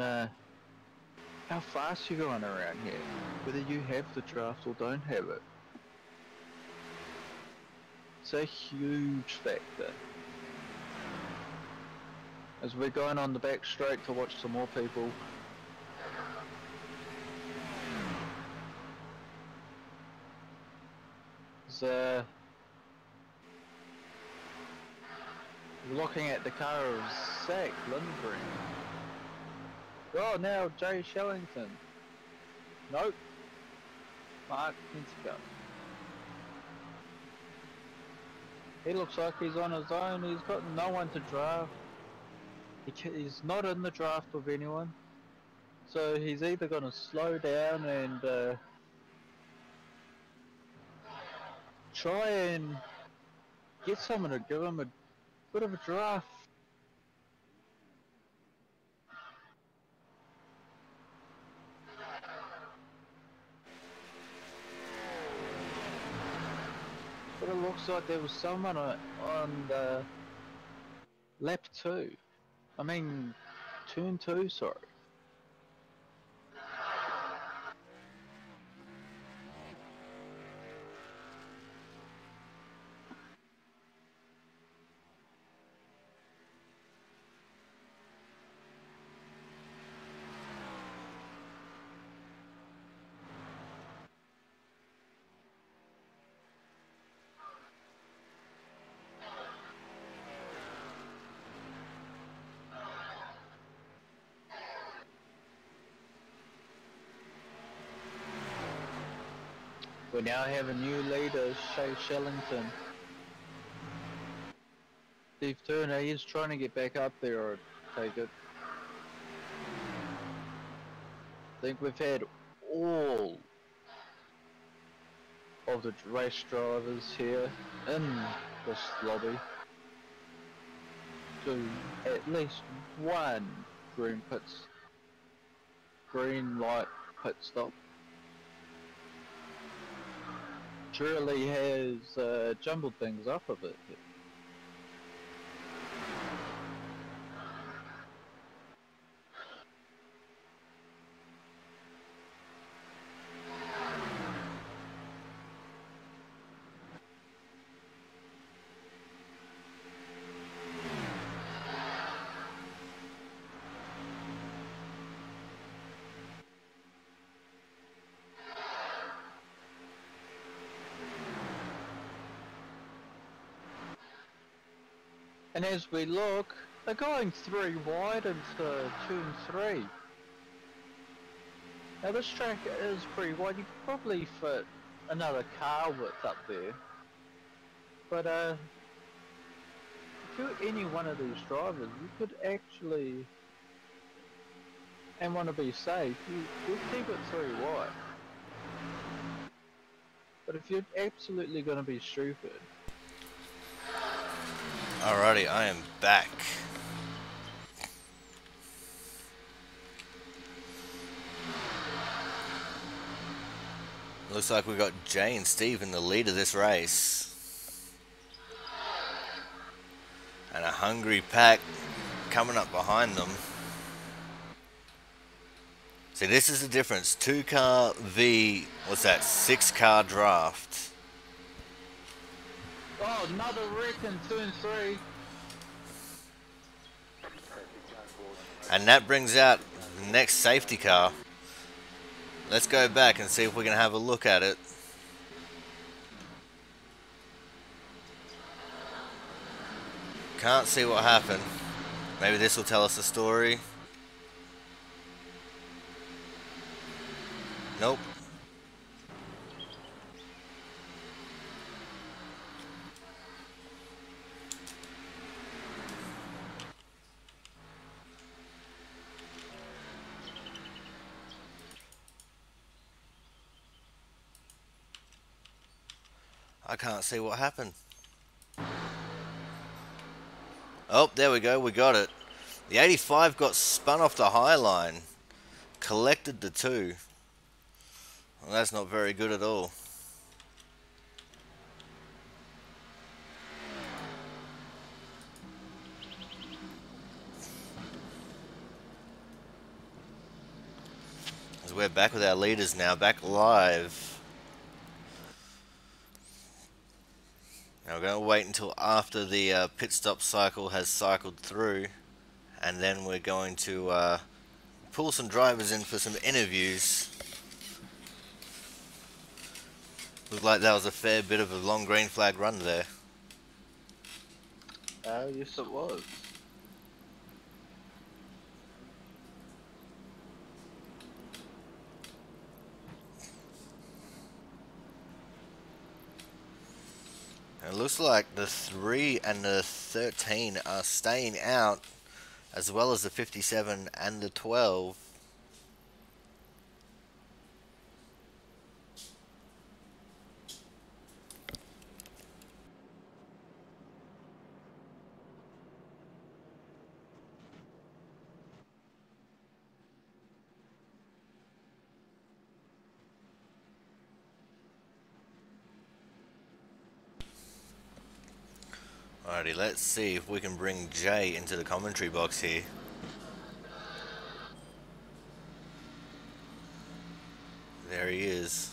how fast you're going around here, whether you have the draft or don't have it. It's a huge factor. As we're going on the back straight to watch some more people. So, looking at the car of Zach Lindgren. Oh, now Jay Shellington. Nope. Mark Pinsker. He looks like he's on his own. He's got no one to draft. He's not in the draft with anyone. So he's either going to slow down and try and get someone to give him a bit of a draft. But it looks like there was someone on the lap 2. I mean, turn 2, sorry. We now have a new leader, Shay Shellington. Steve Turner, he's trying to get back up there, I take it. I think we've had all of the race drivers here in this lobby do at least one green light pit stop. Surely has jumbled things up a bit here. And as we look, they're going 3 wide into turn 3. Now this track is pretty wide, you could probably fit another car width up there. But if you're any one of these drivers, you could actually, and want to be safe, you keep it 3 wide. But if you're absolutely going to be stupid, Alrighty, I am back. Looks like we got Jay and Steve in the lead of this race. And a hungry pack coming up behind them. See, this is the difference. 2-car v, what's that, 6-car draft. oh, another wreck in turn 3. And that brings out the next safety car. Let's go back and see if we can have a look at it. Can't see what happened. Maybe this will tell us the story. Nope. I can't see what happened. Oh, there we go, we got it. The 85 got spun off the high line. Collected the 2. Well, that's not very good at all. As we're back with our leaders now, back live. Now we're going to wait until after the pit stop cycle has cycled through, and then we're going to pull some drivers in for some interviews. Looked like that was a fair bit of a long green flag run there. Yes it was. It looks like the 3 and the 13 are staying out, as well as the 57 and the 12. Alrighty, let's see if we can bring Jay into the commentary box here. There he is.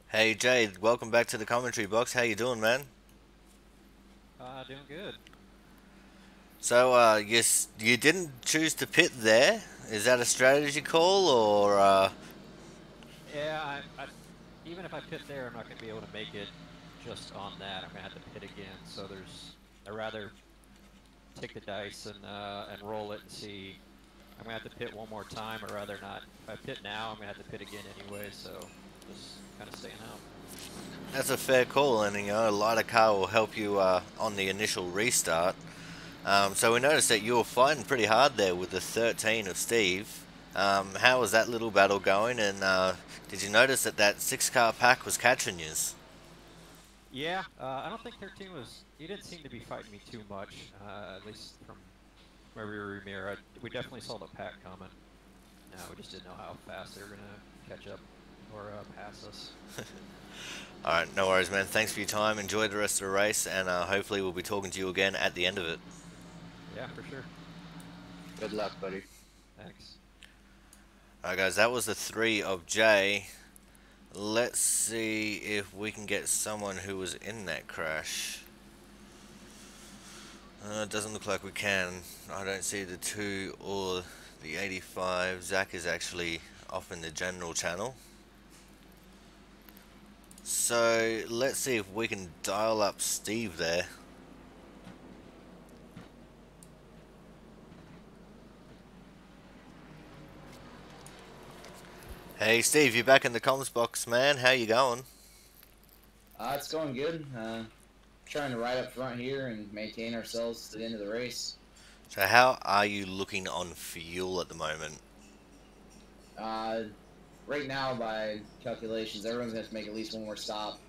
Hey Jay, welcome back to the commentary box. How you doing, man? Doing good. So, you didn't choose to pit there? Is that a strategy call, or Yeah, even if I pit there, I'm not going to be able to make it just on that. I'm going to have to pit again. So I'd rather take the dice and roll it and see I'm gonna have to pit one more time, or rather not. If I pit now, I'm gonna have to pit again anyway. So just kind of staying out. That's a fair call, and you know, a lighter car will help you on the initial restart. So we noticed that you were fighting pretty hard there with the 13 of Steve. How was that little battle going, and did you notice that that 6-car pack was catching yous? Yeah, I don't think 13 was. He didn't seem to be fighting me too much, at least from my rear mirror. We definitely saw the pack coming. We just didn't know how fast they were gonna catch up or pass us. Alright, no worries, man. Thanks for your time. Enjoy the rest of the race, and hopefully we'll be talking to you again at the end of it. Yeah, for sure. Good luck, buddy. Thanks. Alright, guys, that was the 3 of Jay. Let's see if we can get someone who was in that crash. It doesn't look like we can. I don't see the 2 or the 85. Zach is actually off in the general channel. So let's see if we can dial up Steve there. Hey Steve, you're back in the comms box, man. How you going? It's going good. Trying to ride up front here and maintain ourselves to the end of the race. So how are you looking on fuel at the moment? Right now, by calculations, everyone's going to have to make at least one more stop.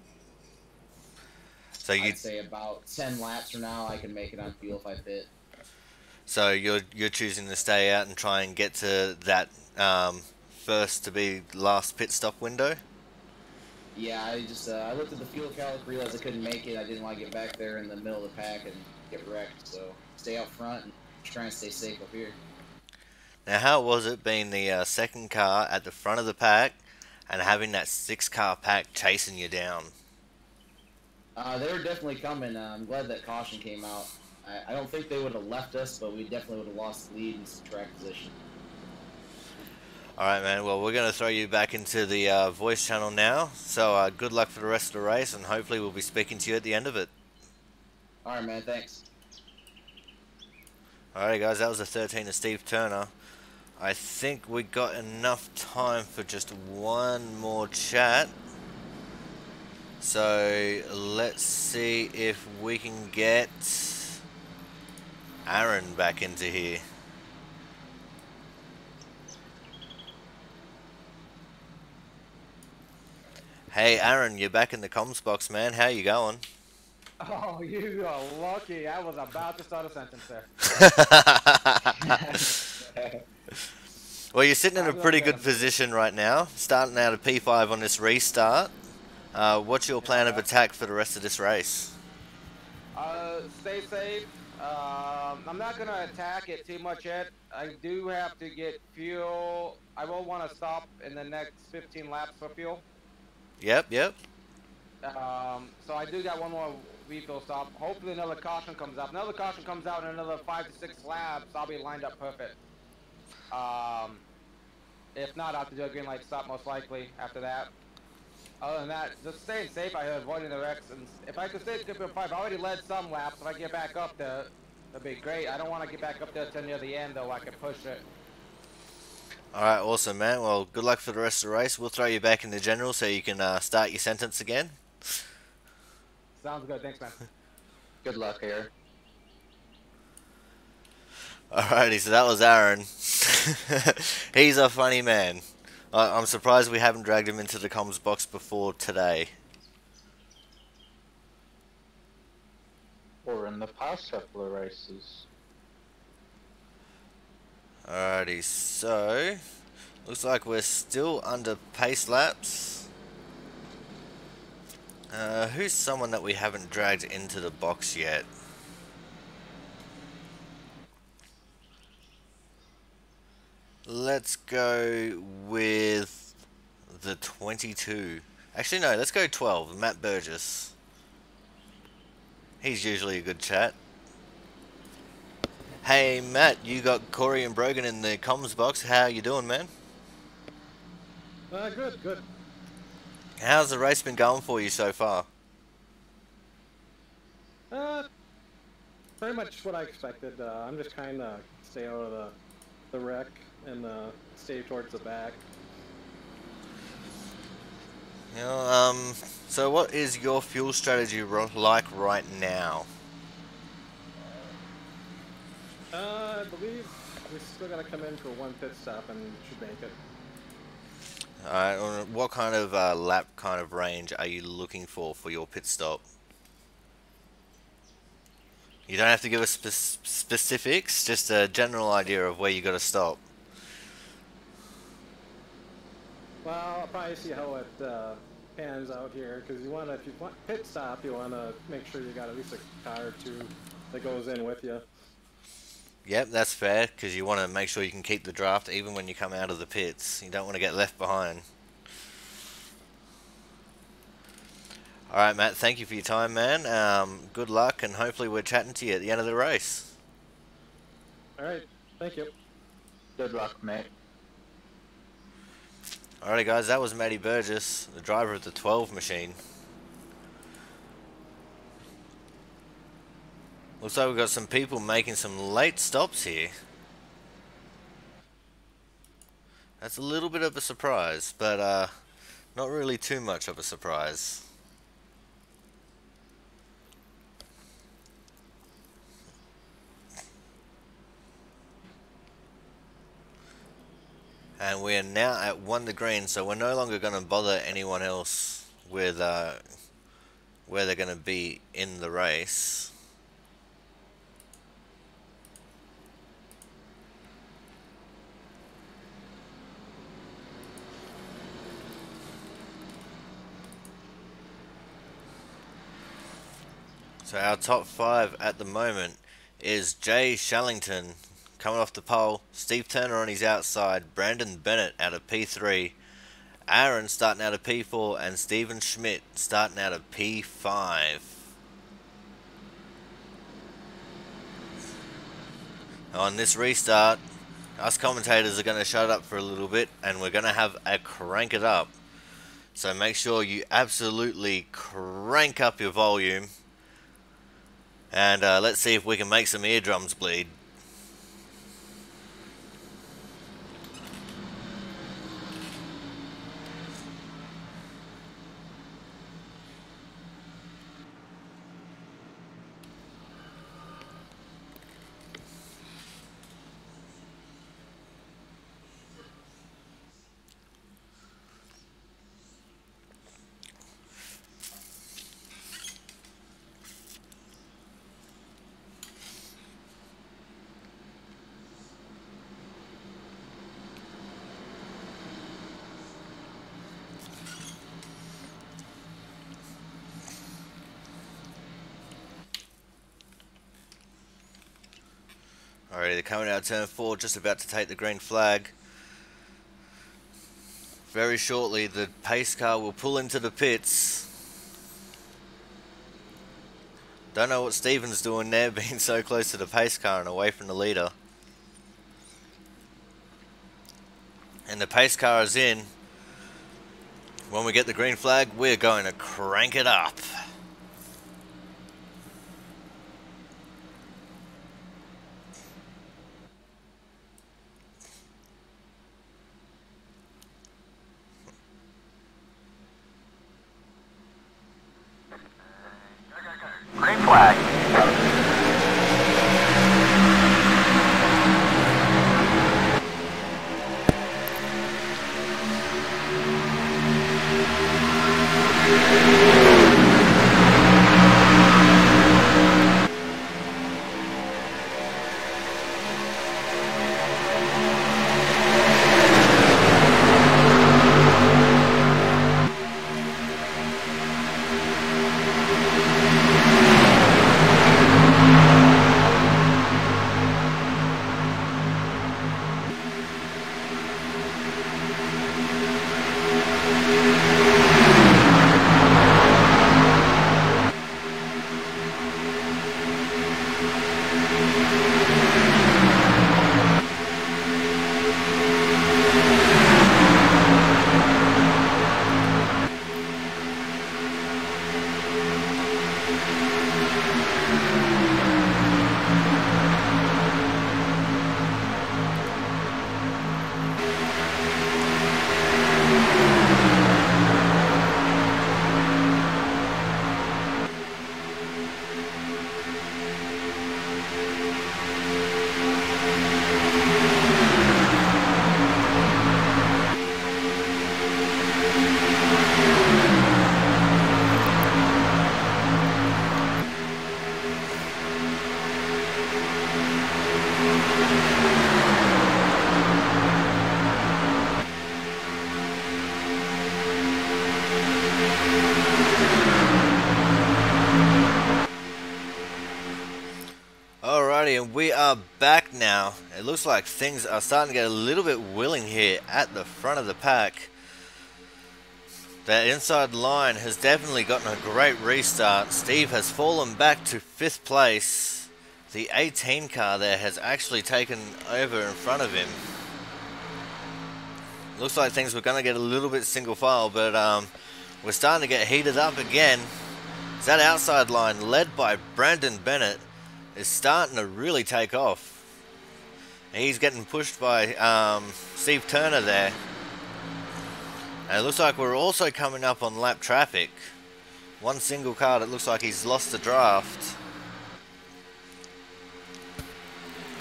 So I'd say about 10 laps from now, I can make it on fuel if I pit. So you're choosing to stay out and try and get to that first to be last pit stop window? Yeah, I looked at the fuel calc, realized I couldn't make it. I didn't want to get back there in the middle of the pack and get wrecked. So stay out front and try and stay safe up here. Now, how was it being the second car at the front of the pack and having that 6-car pack chasing you down? They were definitely coming. I'm glad that caution came out. I don't think they would have left us, but we definitely would have lost the lead in some track position. Alright, man. Well, we're going to throw you back into the voice channel now. So good luck for the rest of the race, and hopefully we'll be speaking to you at the end of it. Alright, man. Thanks. Alright, guys. That was the 13 of Steve Turner. I think we got enough time for just one more chat. So let's see if we can get Aaron back into here. Hey Aaron, you're back in the comms box, man. How you going? Oh, you are lucky. I was about to start a sentence there. Well, you're sitting in a pretty good position right now, starting out at P5 on this restart. What's your plan of attack for the rest of this race? Stay safe. I'm not going to attack it too much yet. I do have to get fuel. I will want to stop in the next 15 laps for fuel. Yep. So I do got one more refill stop. Hopefully another caution comes out. Another caution comes out in another 5 to 6 laps. I'll be lined up perfect. If not, I'll have to do a green light stop most likely after that. Other than that, just staying safe. I avoiding the wrecks, and if I could stay at 5, I already led some laps. If I get back up there, that'd be great. I don't want to get back up there till near the end, though. I can push it. Alright, awesome, man. Well, good luck for the rest of the race. We'll throw you back in the general so you can start your sentence again. Sounds good. Thanks, man. Good luck here. Alrighty, so that was Aaron. He's a funny man. I'm surprised we haven't dragged him into the comms box before today. Or in the past couple of races. Alrighty, so looks like we're still under pace laps. Who's someone that we haven't dragged into the box yet? Let's go with the 22. Actually, no, let's go 12, Matt Burgess. He's usually a good chat. Hey, Matt, you got Corey and Brogan in the comms box. How you doing, man? Good. How's the race been going for you so far? Pretty much what I expected. I'm just kind of stay out of the the wreck and stay towards the back. You know, so what is your fuel strategy like right now? I believe we still got to come in for one pit stop and should make it. Alright, what kind of lap kind of range are you looking for your pit stop? You don't have to give us specifics, just a general idea of where you got to stop. Well, I'll probably see how it pans out here, because you want to, if you want pit stop, you want to make sure you got at least a car or two that goes in with you. Yep, that's fair, because you want to make sure you can keep the draft even when you come out of the pits. You don't want to get left behind. Alright, Matt, thank you for your time, man. Good luck, and hopefully we're chatting to you at the end of the race. Alright, thank you. Good luck, mate. Alrighty, guys, that was Matty Burgess, the driver of the 12 machine. Looks like we've got some people making some late stops here. That's a little bit of a surprise, but not really too much of a surprise. And we are now at 1 to green, so we're no longer going to bother anyone else with where they're going to be in the race. So our top 5 at the moment is Jay Shallington coming off the pole, Steve Turner on his outside, Brandon Bennett out of P3, Aaron starting out of P4, and Steven Schmidt starting out of P5. On this restart, us commentators are going to shut up for a little bit, and we're going to have a crank it up. So make sure you absolutely crank up your volume, and let's see if we can make some eardrums bleed. Alrighty, they're coming out of turn 4, just about to take the green flag. Very shortly, the pace car will pull into the pits. Don't know what Steven's doing there, being so close to the pace car and away from the leader. And the pace car is in. When we get the green flag, we're going to crank it up. Green flag. we are back now. It looks like things are starting to get a little bit willing here at the front of the pack. That inside line has definitely gotten a great restart. Steve has fallen back to 5th place. The 18 car there has actually taken over in front of him. Looks like things were going to get a little bit single file, but we're starting to get heated up again. That outside line, led by Brandon Bennett, is starting to really take off. He's getting pushed by Steve Turner there. And it looks like we're also coming up on lap traffic. One single car that looks like he's lost the draft.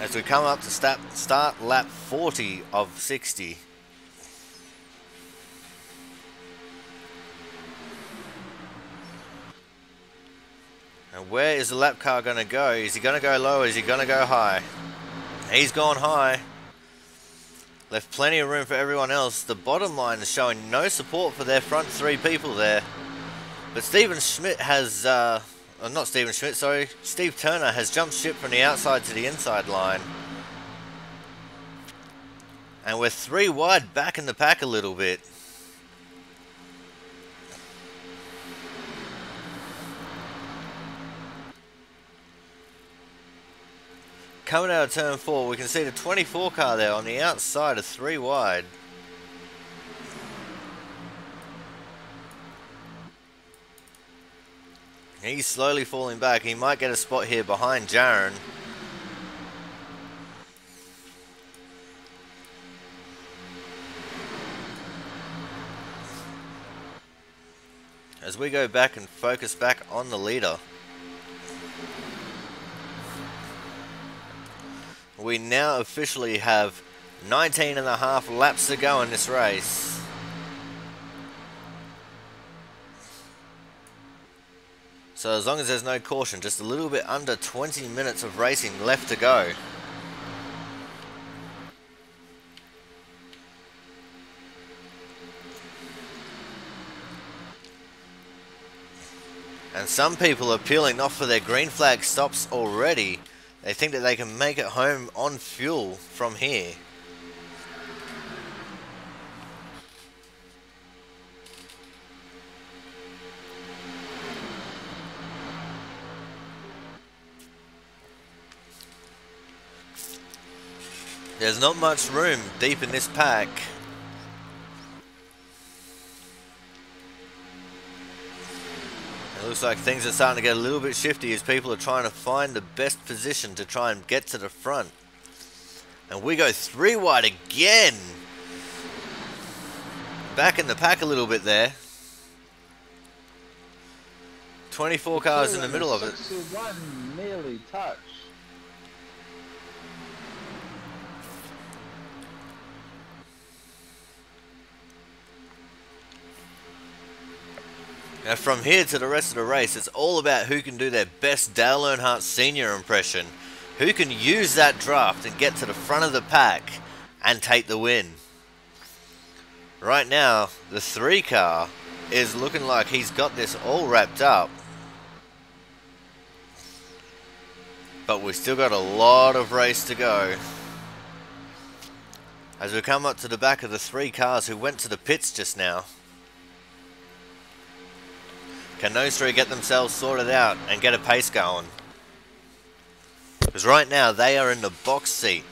As we come up to start lap 40 of 60. And where is the lap car going to go? Is he going to go low or is he going to go high? He's gone high. Left plenty of room for everyone else. The bottom line is showing no support for their front 3 people there. But Stephen Schmidt has, not Stephen Schmidt, sorry. Steve Turner has jumped ship from the outside to the inside line. And we're 3 wide back in the pack a little bit. Coming out of turn 4, we can see the 24 car there on the outside of 3 wide. He's slowly falling back. He might get a spot here behind Jaron. As we go back and focus back on the leader. We now officially have 19.5 laps to go in this race. So as long as there's no caution, just a little bit under 20 minutes of racing left to go. And some people are peeling off for their green flag stops already. They think that they can make it home on fuel from here. There's not much room deep in this pack. It looks like things are starting to get a little bit shifty as people are trying to find the best position to try and get to the front. And we go 3 wide again. Back in the pack a little bit there. 24 cars in the middle of it. 61 nearly touched. Now from here to the rest of the race, it's all about who can do their best Dale Earnhardt Sr. impression. Who can use that draft and get to the front of the pack and take the win. Right now, the 3 car is looking like he's got this all wrapped up. But we've still got a lot of race to go. As we come up to the back of the 3 cars who went to the pits just now. Can those 3 get themselves sorted out and get a pace going? Because right now they are in the box seat.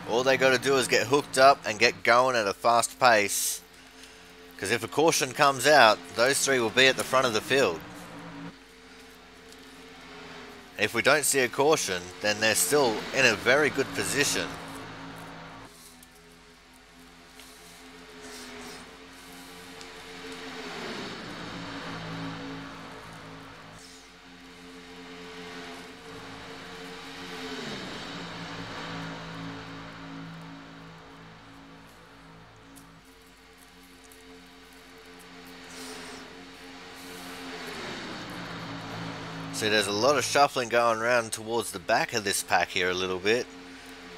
All they got to do is get hooked up and get going at a fast pace. Because if a caution comes out, those 3 will be at the front of the field. If we don't see a caution, then they're still in a very good position. See, there's a lot of shuffling going around towards the back of this pack here a little bit.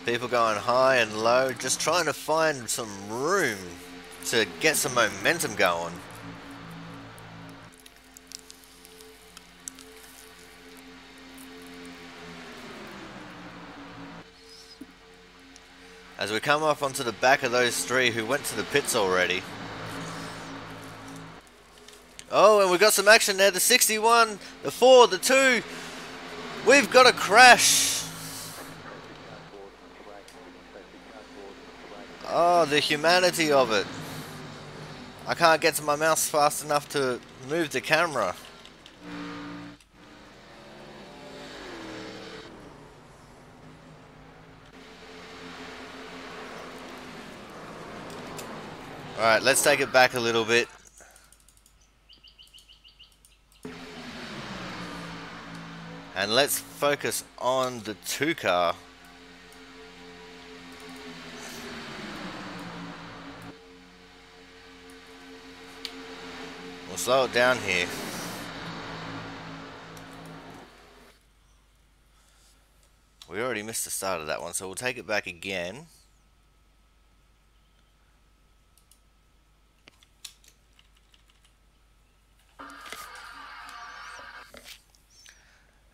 People going high and low, just trying to find some room to get some momentum going. as we come up onto the back of those three who went to the pits already. Oh, and we've got some action there. The 61, the 4, the 2. We've got a crash. Oh, the humanity of it. I can't get to my mouse fast enough to move the camera. Alright, let's take it back a little bit. And let's focus on the 2 car. We'll slow it down here. We already missed the start of that one, so we'll take it back again.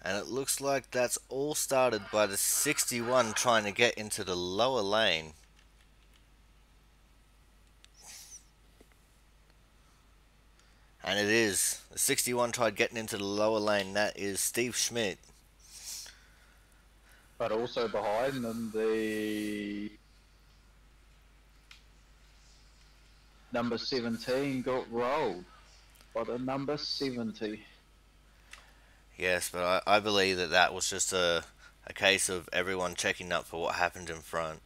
And it looks like that's all started by the 61 trying to get into the lower lane. And it is. The 61 tried getting into the lower lane. That is Steve Schmidt. But also behind them, the number 17 got rolled by the number 70. Yes, but I believe that that was just a case of everyone checking up for what happened in front.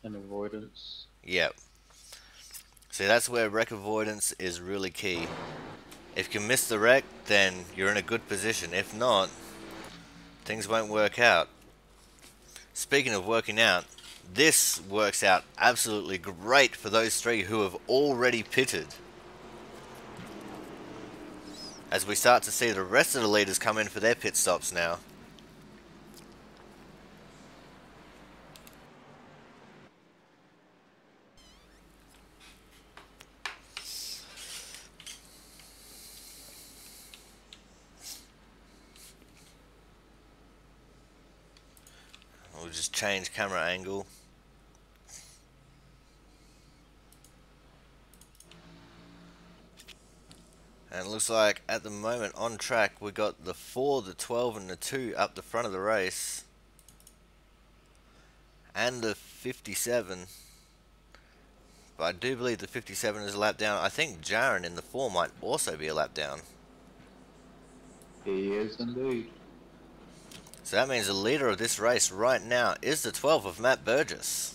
And avoidance. Yep. See, that's where wreck avoidance is really key. If you can miss the wreck, then you're in a good position. If not, things won't work out. Speaking of working out, this works out absolutely great for those three who have already pitted. As we start to see the rest of the leaders come in for their pit stops now. We'll just change camera angle. And it looks like at the moment on track we got the 4, the 12 and the 2 up the front of the race. And the 57. But I do believe the 57 is a lap down. I think Jaron in the 4 might also be a lap down. He is indeed. So that means the leader of this race right now is the 12 of Matt Burgess.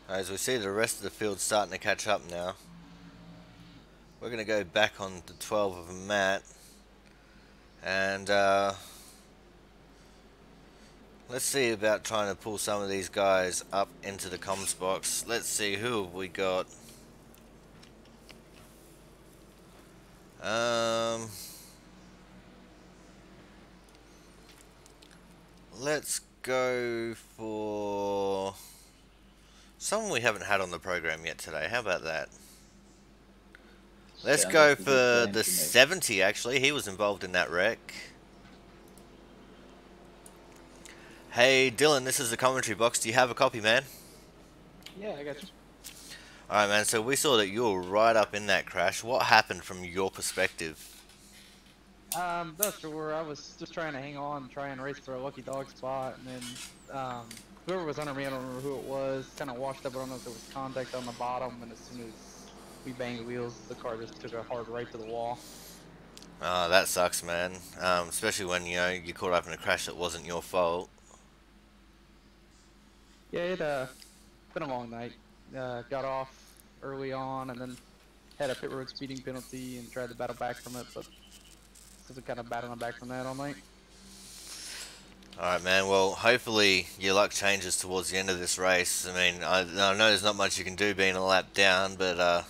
As we see the rest of the field starting to catch up now. We're going to go back on the 12 of Matt. And let's see about trying to pull some of these guys up into the comms box. Let's see, who have we got? Let's go for someone we haven't had on the program yet today. How about that? Let's go for the 70 actually. He was involved in that wreck. Hey Dylan, this is the commentary box. Do you have a copy, man? Yeah, I got you. Alright man, so we saw that you were right up in that crash. What happened from your perspective? Not sure. I was just trying to hang on, try and race for a lucky dog spot, and then whoever was under me, I don't remember who it was, kind of washed up. I don't know if there was contact on the bottom, and as soon as we banged wheels, the car just took a hard right to the wall. Oh, that sucks, man. Especially when, you know, you caught up in a crash that wasn't your fault. Yeah, it been a long night. Got off early on, and then had a pit road speeding penalty and tried to battle back from it, but still kind of battling back from that all night. Alright, man. Well, hopefully your luck changes towards the end of this race. I mean, I know there's not much you can do being a lap down, but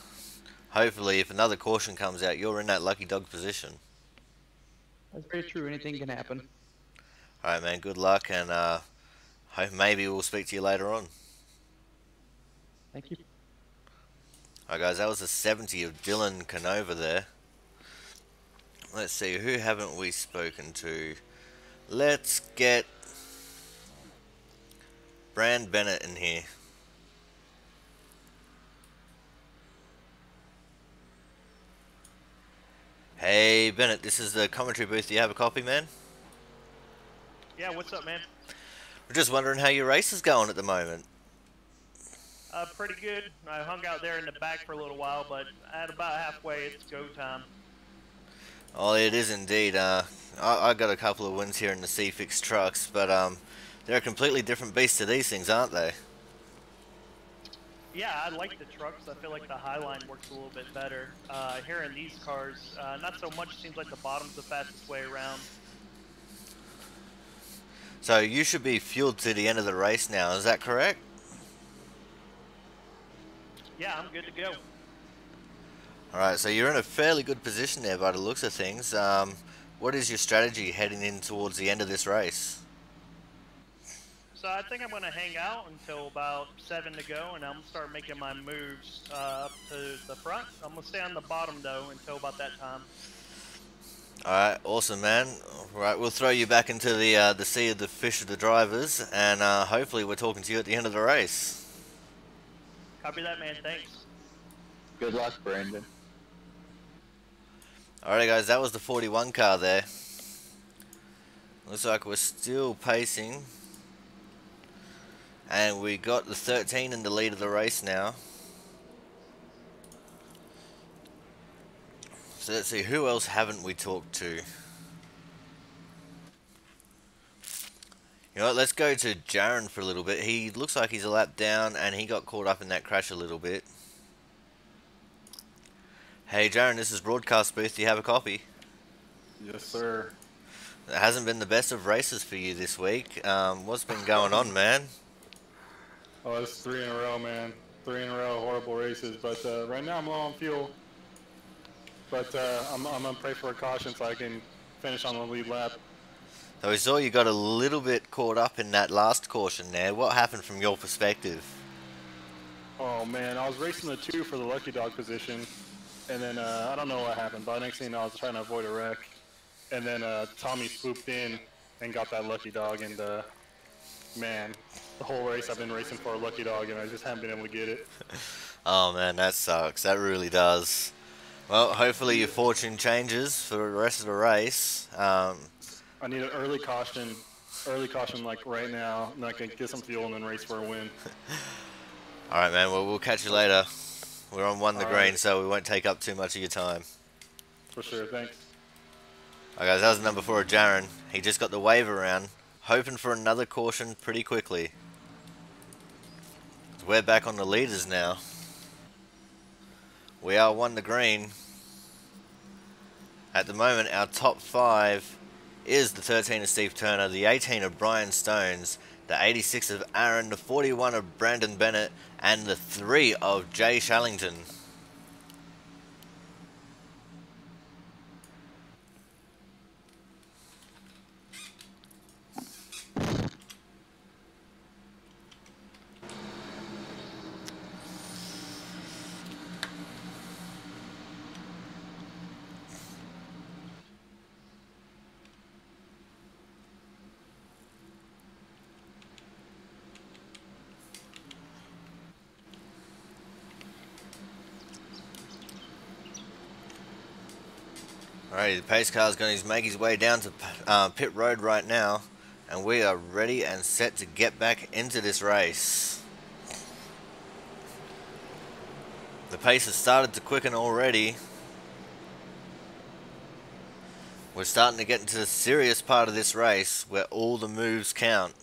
hopefully if another caution comes out, you're in that lucky dog position. That's very true. Anything can happen. Alright, man. Good luck, and hope maybe we'll speak to you later on. Thank you. Alright, guys. That was a 70 of Dylan Canova there. Let's see. Who haven't we spoken to? Let's get Brand Bennett in here. Hey Bennett, this is the commentary booth. Do you have a copy, man? Yeah, what's up, man? We're just wondering how your race is going at the moment. Pretty good. I hung out there in the back for a little while, but at about halfway, it's go time. Oh, it is indeed. I got a couple of wins here in the C-Fix trucks, but they're a completely different beast to these things, aren't they? Yeah, I like the trucks. I feel like the Highline works a little bit better. Here in these cars, not so much. Seems like the bottom's the fastest way around. So you should be fueled to the end of the race now, is that correct? Yeah, I'm good to go. Alright, so you're in a fairly good position there by the looks of things. What is your strategy heading in towards the end of this race? So I think I'm going to hang out until about 7 to go, and I'm going to start making my moves up to the front. I'm going to stay on the bottom, though, until about that time. Alright, awesome, man. Alright, we'll throw you back into the sea of the fish of the drivers, and hopefully we're talking to you at the end of the race. Copy that, man. Thanks. Good luck, Brandon. Alright guys, that was the 41 car there. Looks like we're still pacing. And we got the 13 in the lead of the race now. So let's see, who else haven't we talked to? You know what, let's go to Jaron for a little bit. He looks like he's a lap down and he got caught up in that crash a little bit. Hey Jaron, this is Broadcast Booth. Do you have a copy? Yes, sir. It hasn't been the best of races for you this week. What's been going on, man? Oh, it's 3 in a row, man. 3 in a row, horrible races. But right now I'm low on fuel. But I'm gonna pray for a caution so I can finish on the lead lap. So we saw you got a little bit caught up in that last caution there. What happened from your perspective? Oh man, I was racing the 2 for the lucky dog position. And then I don't know what happened, but next thing you know, I was trying to avoid a wreck. And then Tommy swooped in and got that lucky dog. And man, the whole race I've been racing for a lucky dog, and I just haven't been able to get it. Oh man, that sucks. That really does. Well, hopefully your fortune changes for the rest of the race. I need an early caution like right now, and I can get some fuel and then race for a win. All right, man. Well, we'll catch you later. We're on 1 the All green, right. so we won't take up too much of your time. For sure, thanks. Alright guys, that was number 4 of Jaron. He just got the wave around, hoping for another caution pretty quickly. We're back on the leaders now. We are 1 the green. At the moment, our top 5 is the 13 of Steve Turner, the 18 of Brian Stones, the 86 of Aaron, the 41 of Brandon Bennett, and the 3 of Jay Shallington. Alrighty, the pace car is going to make his way down to pit road right now, and we are ready and set to get back into this race. The pace has started to quicken already. We're starting to get into the serious part of this race where all the moves count.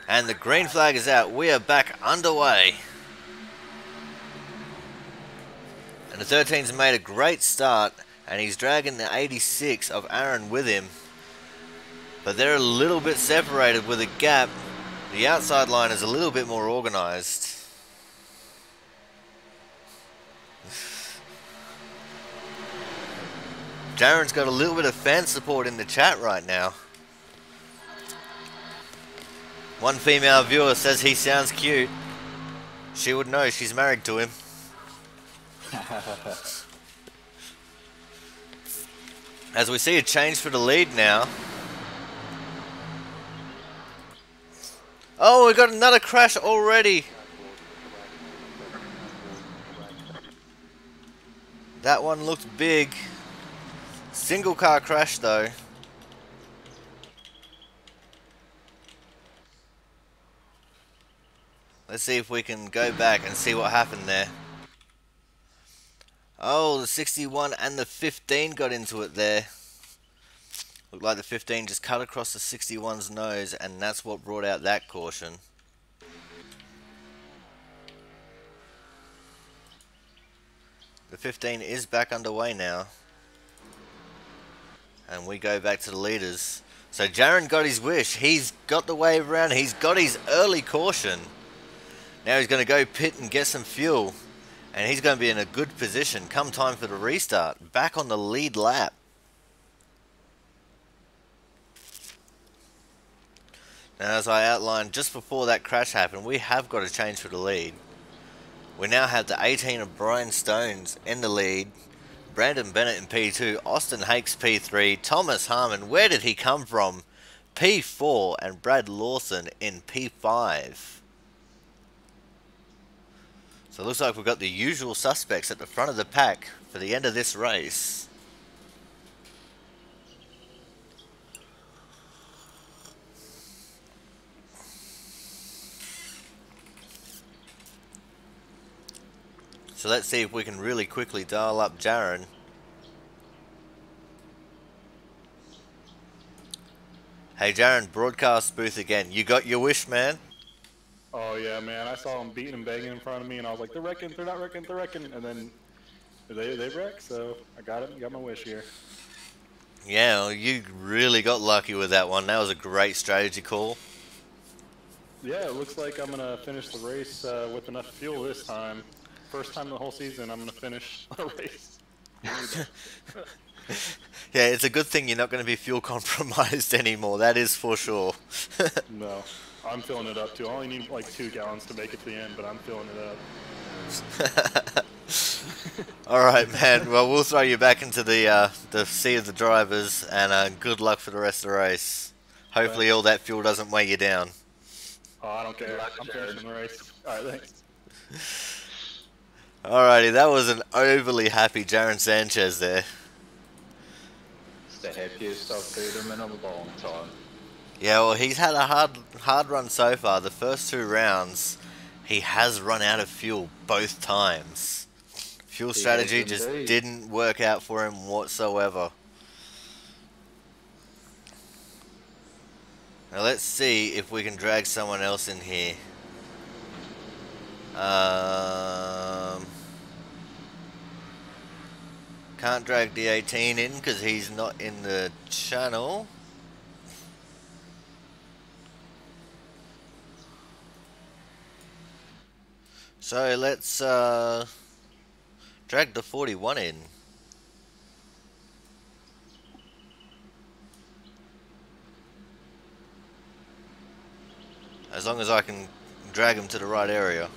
And the green flag is out. We are back underway. And the 13's made a great start And he's dragging the 86 of Aaron with him. But they're a little bit separated with a gap. The outside line is a little bit more organised. Darren's got a little bit of fan support in the chat right now. One female viewer says he sounds cute. She would know, she's married to him. As we see a change for the lead now. Oh, we got another crash already. That one looked big. Single car crash though. Let's see if we can go back and see what happened there. Oh, the 61 and the 15 got into it there. Looked like the 15 just cut across the 61's nose, and that's what brought out that caution. The 15 is back underway now. And we go back to the leaders. So Jaren got his wish. He's got the wave around. He's got his early caution. Now he's going to go pit and get some fuel. And he's going to be in a good position come time for the restart. Back on the lead lap. Now, as I outlined just before that crash happened, we have got a change for the lead. We now have the 18 of Brian Stones in the lead. Brandon Bennett in P2, Austin Hakes P3, Thomas Harmon, where did he come from? P4, and Brad Lawson in P5. So it looks like we've got the usual suspects at the front of the pack for the end of this race. So let's see if we can really quickly dial up Jaren. Hey Jaren, broadcast booth again. You got your wish, man? Oh yeah, man. I saw them beating and banging in front of me, and I was like, they're wrecking, they're not wrecking, they're wrecking. And then they wrecked, so I got it, got my wish here. Yeah, well, you really got lucky with that one. That was a great strategy call. Yeah, it looks like I'm going to finish the race with enough fuel this time. First time in the whole season, I'm going to finish a race. Yeah, it's a good thing you're not going to be fuel compromised anymore. That is for sure. No, I'm filling it up too. I only need like 2 gallons to make it to the end, but I'm filling it up. All right, man. Well, we'll throw you back into the sea of the drivers, and good luck for the rest of the race. Hopefully, all that fuel doesn't weigh you down. Oh, I don't care. I'm finishing the race. All right, thanks. Alrighty, that was an overly happy Jaren Sanchez there. It's the happiest I've heard him in a long time. Yeah, well, he's had a hard run so far. The first 2 rounds, he has run out of fuel both times. Fuel strategy just didn't work out for him whatsoever. Now let's see if we can drag someone else in here. Can't drag D18 in because he's not in the channel. So let's drag the 41 in. As long as I can drag him to the right area.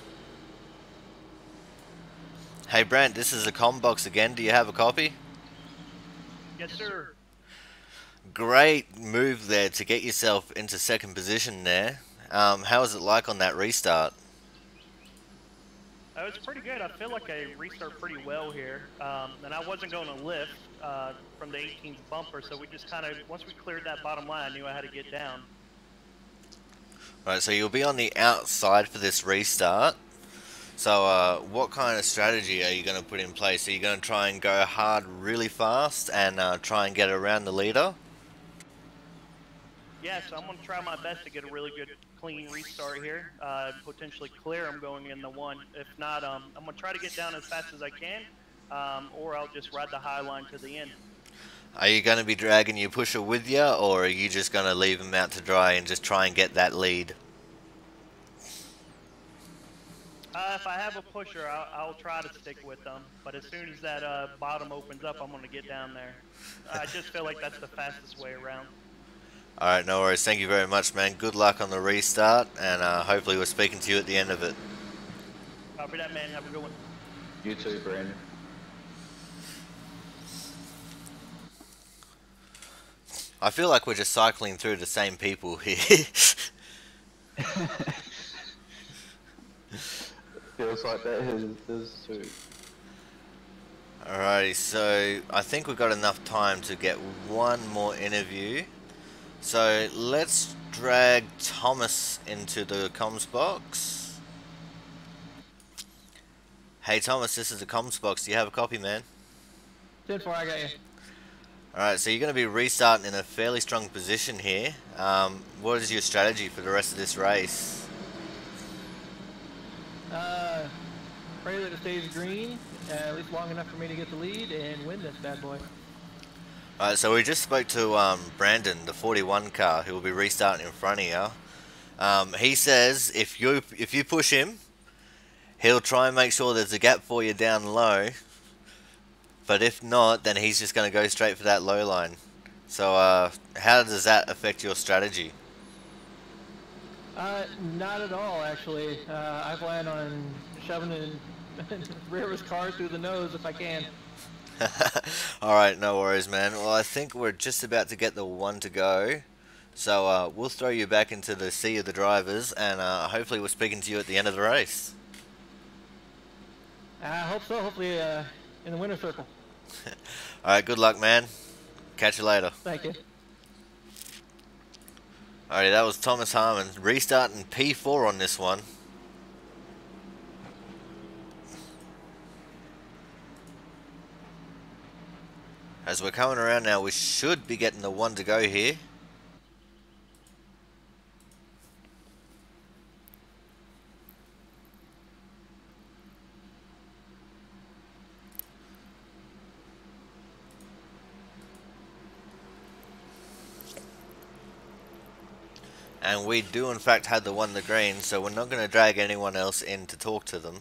Hey Brent, this is the comm box again. Do you have a copy? Yes, sir. Great move there to get yourself into second position there. How was it like on that restart? It was pretty good. I feel like I restarted pretty well here. And I wasn't going to lift from the 18th bumper, so we just kind of, once we cleared that bottom line, I knew I had to get down. Right, so you'll be on the outside for this restart. So what kind of strategy are you going to put in place? Are you going to try and go hard really fast and try and get around the leader? Yeah, so I'm going to try my best to get a really good, clean restart here. Potentially clear him going in the 1. If not, I'm going to try to get down as fast as I can. or I'll just ride the high line to the end. Are you going to be dragging your pusher with you, or are you just going to leave him out to dry and just try and get that lead? If I have a pusher, I'll try to stick with them. But as soon as that bottom opens up, I'm going to get down there. I just feel like that's the fastest way around. Alright, no worries. Thank you very much, man. Good luck on the restart, and hopefully we're speaking to you at the end of it. Copy that, man. Have a good one. You too, Brandon. I feel like we're just cycling through the same people here. Feels like that is too. Alrighty, so I think we've got enough time to get one more interview. So let's drag Thomas into the comms box. Hey Thomas, this is the comms box. Do you have a copy, man? 10-4, I got you. Alright, so you're going to be restarting in a fairly strong position here. What is your strategy for the rest of this race? Pray that it stays green, at least long enough for me to get the lead and win this bad boy. Alright, so we just spoke to Brandon, the 41 car, who will be restarting in front of you. He says if you push him, he'll try and make sure there's a gap for you down low. But if not, then he's just going to go straight for that low line. So how does that affect your strategy? Not at all, actually. I plan on shoving in rear of his car through the nose if I can. Alright, no worries, man. Well, I think we're just about to get the one to go. So we'll throw you back into the sea of the drivers, and hopefully we're speaking to you at the end of the race. I hope so. Hopefully in the winner's circle. Alright, good luck, man. Catch you later. Thank you. Alrighty, that was Thomas Harmon. Restarting P4 on this one. As we're coming around now, we should be getting the one to go here. And we do in fact have the one to green, so we're not going to drag anyone else in to talk to them.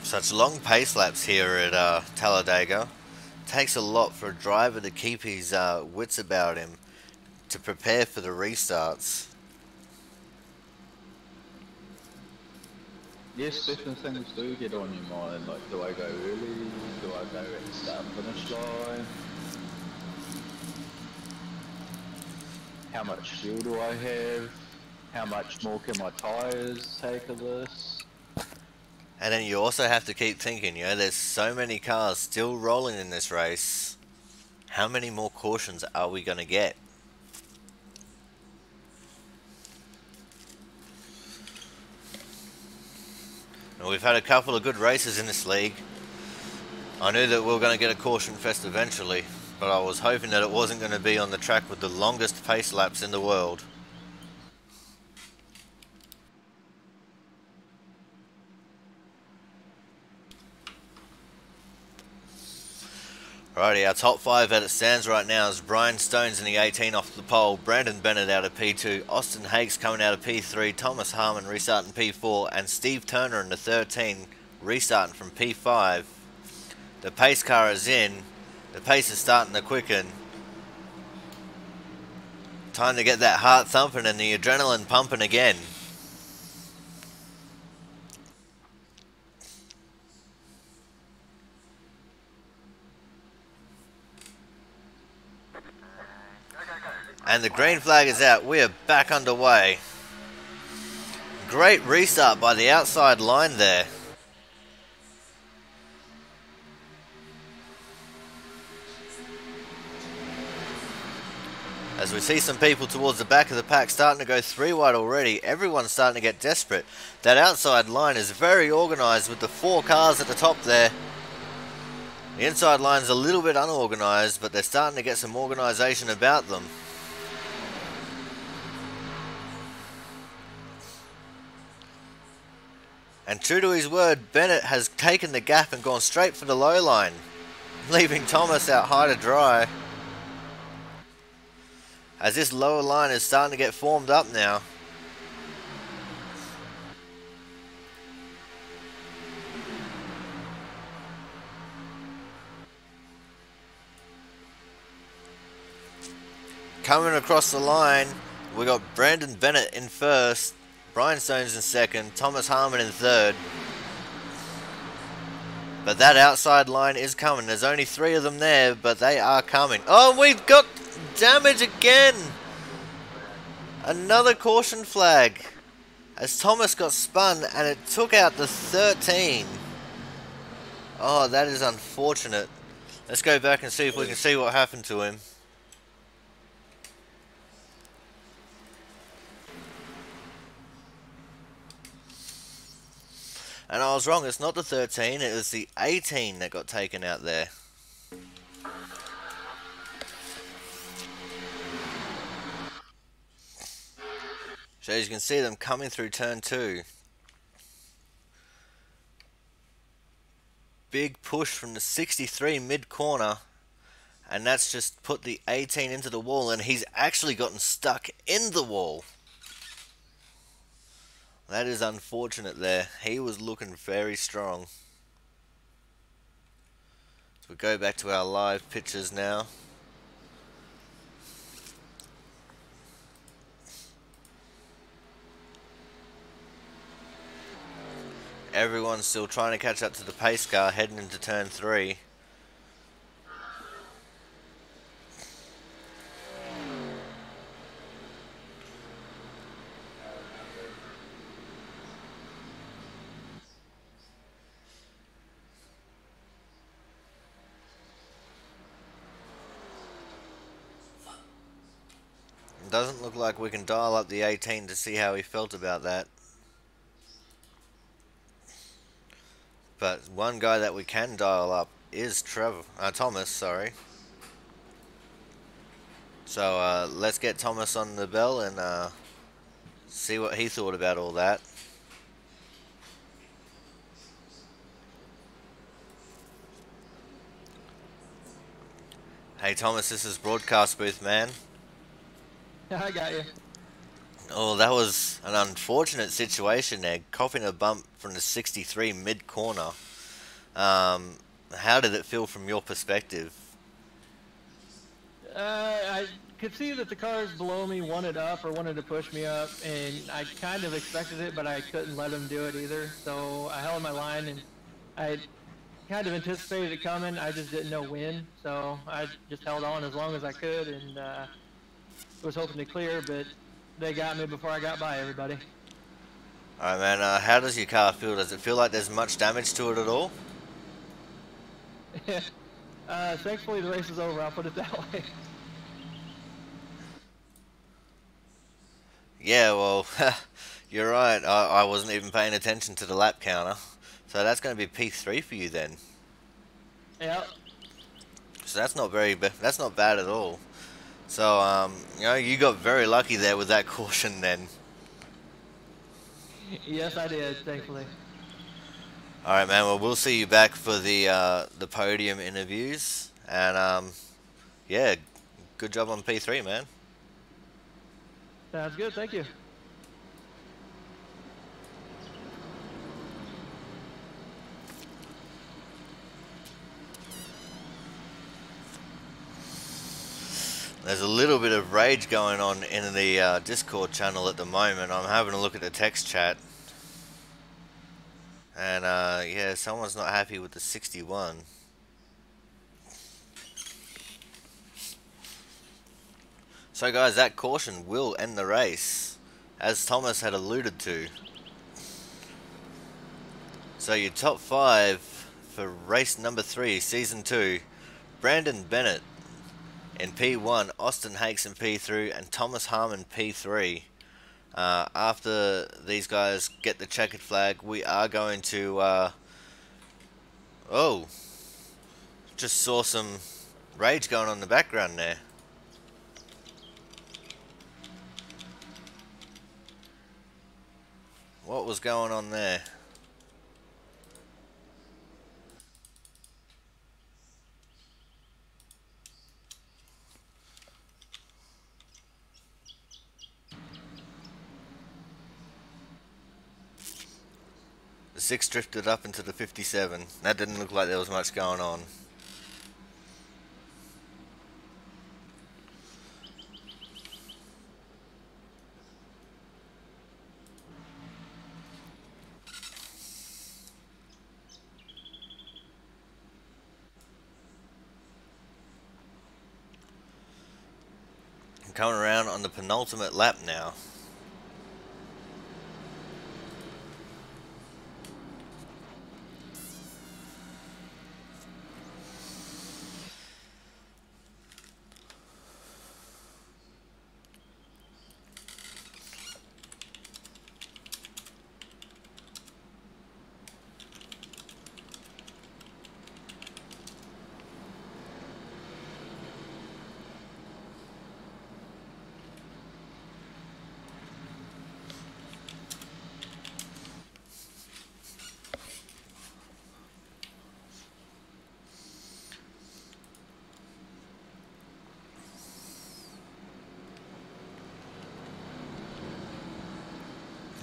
Such long pace laps here at Talledega. Takes a lot for a driver to keep his wits about him to prepare for the restarts. Yes, certain things do get on your mind, like do I go early, do I go at the start finish line, how much fuel do I have, how much more can my tyres take of this? And then you also have to keep thinking, you know, there's so many cars still rolling in this race. How many more cautions are we going to get? And we've had a couple of good races in this league. I knew that we were going to get a caution fest eventually, but I was hoping that it wasn't going to be on the track with the longest pace laps in the world. Alrighty, our top 5 as it stands right now is Brian Stones in the 18 off the pole, Brandon Bennett out of P2, Austin Hakes coming out of P3, Thomas Harmon restarting P4, and Steve Turner in the 13 restarting from P5. The pace car is in, the pace is starting to quicken. Time to get that heart thumping and the adrenaline pumping again. And the green flag is out. We are back underway. Great restart by the outside line there. As we see some people towards the back of the pack starting to go 3 wide already, everyone's starting to get desperate. That outside line is very organised with the 4 cars at the top there. The inside line's a little bit unorganised, but they're starting to get some organisation about them. And true to his word, Bennett has taken the gap and gone straight for the low line, leaving Thomas out high to dry. As this lower line is starting to get formed up now. Coming across the line, we got Brandon Bennett in first, Brian Stones in second, Thomas Harmon in third. But that outside line is coming. There's only 3 of them there, but they are coming. Oh, we've got damage again. Another caution flag. As Thomas got spun and it took out the 13. Oh, that is unfortunate. Let's go back and see if we can see what happened to him. And I was wrong, it's not the 13, it was the 18 that got taken out there. So as you can see them coming through turn 2. Big push from the 63 mid corner. And that's just put the 18 into the wall, and he's actually gotten stuck in the wall. That is unfortunate there. He was looking very strong. So we go back to our live pictures now. Everyone's still trying to catch up to the pace car heading into turn 3. Doesn't look like we can dial up the 18 to see how he felt about that. But one guy that we can dial up is Thomas, sorry. So let's get Thomas on the bell and see what he thought about all that. Hey Thomas, this is broadcast booth, man. I got you. Oh, that was an unfortunate situation there, copping a bump from the 63 mid-corner. How did it feel from your perspective? I could see that the cars below me wanted up or wanted to push me up, and I kind of expected it, but I couldn't let them do it either. So I held my line, and I kind of anticipated it coming. I just didn't know when, so I just held on as long as I could, and was hoping to clear, but they got me before I got by everybody. Alright man, how does your car feel? Does it feel like there's much damage to it at all? Thankfully the race is over, I'll put it that way. Yeah, well, you're right. I wasn't even paying attention to the lap counter. So that's going to be P3 for you then. Yep. So that's not bad at all. So, you know, you got very lucky there with that caution then. Yes, I did, thankfully. Alright man, well we'll see you back for the podium interviews. And, yeah, good job on P3, man. Sounds good, thank you. There's a little bit of rage going on in the Discord channel at the moment. I'm having a look at the text chat. And yeah, someone's not happy with the 61. So guys, that caution will end the race, as Thomas had alluded to. So your top 5 for race number 3, season 2, Brandon Bennett in P1, Austin Hakes in P3, and Thomas Harmon P3. After these guys get the checkered flag, we are going to... oh, just saw some rage going on in the background there. What was going on there? The 6 drifted up into the 57. That didn't look like there was much going on. I'm coming around on the penultimate lap now.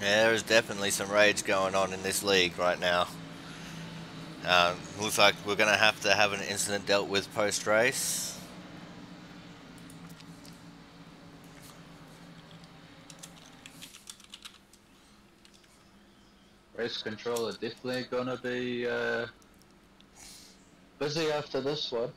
Yeah, there is definitely some rage going on in this league right now. Looks like we're going to have an incident dealt with post-race. Race control are definitely gonna be busy after this one.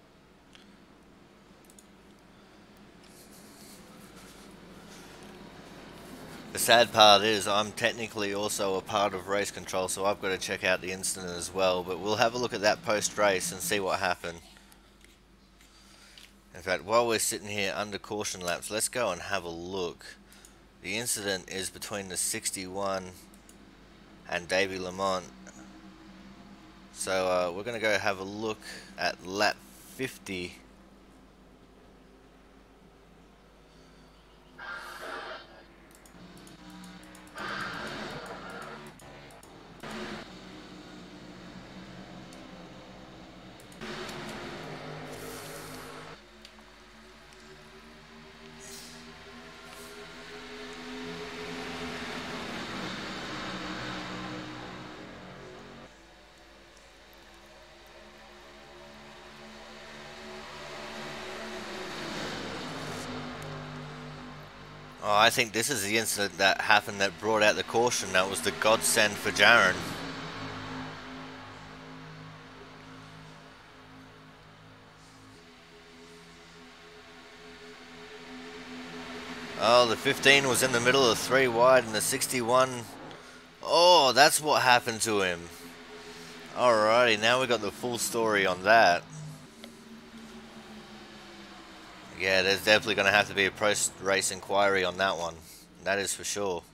The sad part is I'm technically also a part of race control, so I've got to check out the incident as well, but we'll have a look at that post-race and see what happened. In fact, while we're sitting here under caution laps, let's go and have a look. The incident is between the 61 and Davy Lamont. So we're going to go have a look at lap 50. Oh, I think this is the incident that happened that brought out the caution. That was the godsend for Jaron. Oh, the 15 was in the middle of 3 wide, and the 61... Oh, that's what happened to him. Alrighty, now we got the full story on that. Yeah, there's definitely going to have to be a post-race inquiry on that one. That is for sure.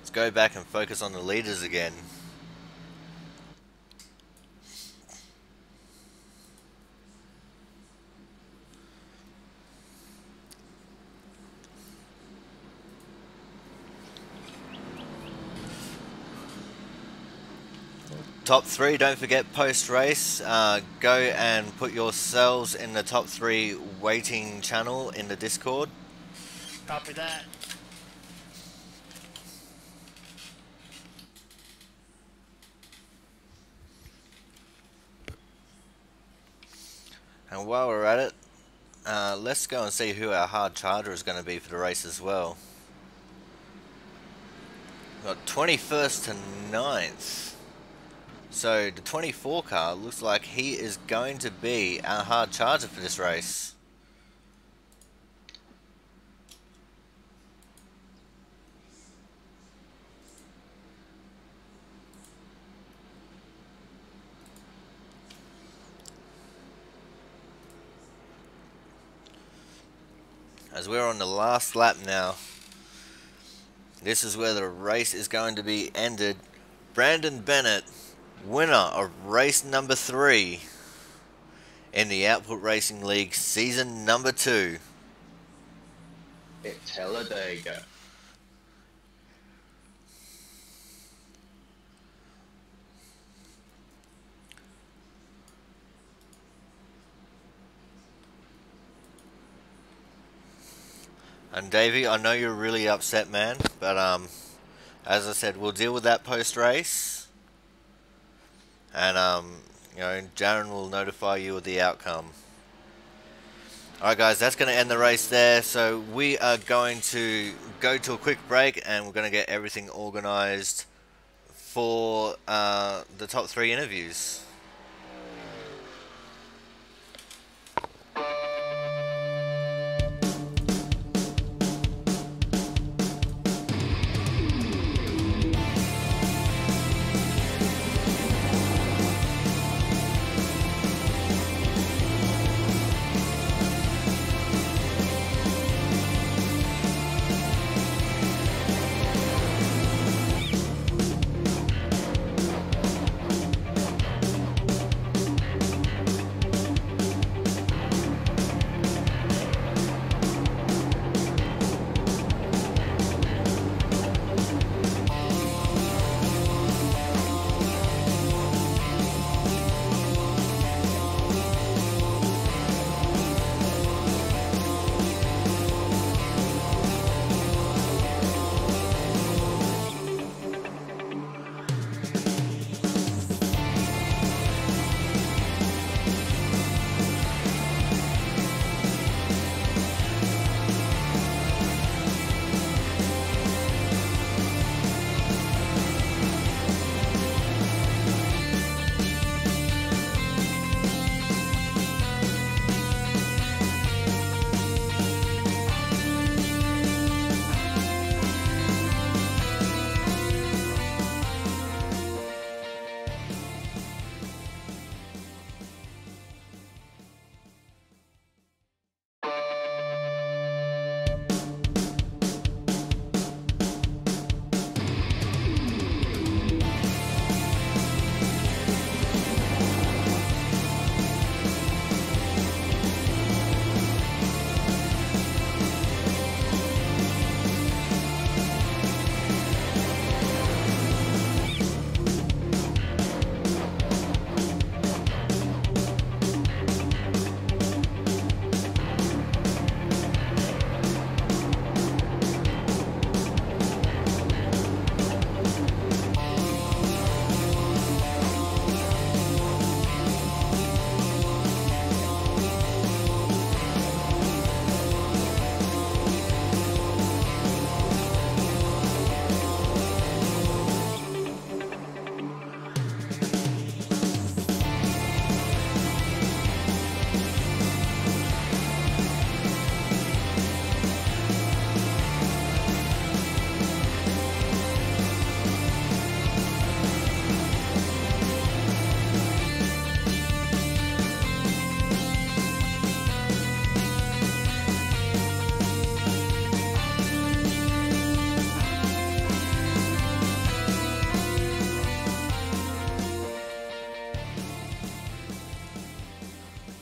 Let's go back and focus on the leaders again. Top 3, don't forget post-race, go and put yourselves in the top 3 waiting channel in the Discord. Copy that. And while we're at it, let's go and see who our hard charger is going to be for the race as well. We've got 21st to 9th. So the 24 car looks like he is going to be our hard charger for this race. As we're on the last lap now, this is where the race is going to be ended. Brandon Bennett, winner of race number 3 in the Output Racing League season number 2. At Talledega. And Davey, I know you're really upset, man, but as I said, we'll deal with that post-race. And you know, Jaron will notify you of the outcome. Alright guys, that's going to end the race there. So we are going to go to a quick break and we're going to get everything organized for the top 3 interviews.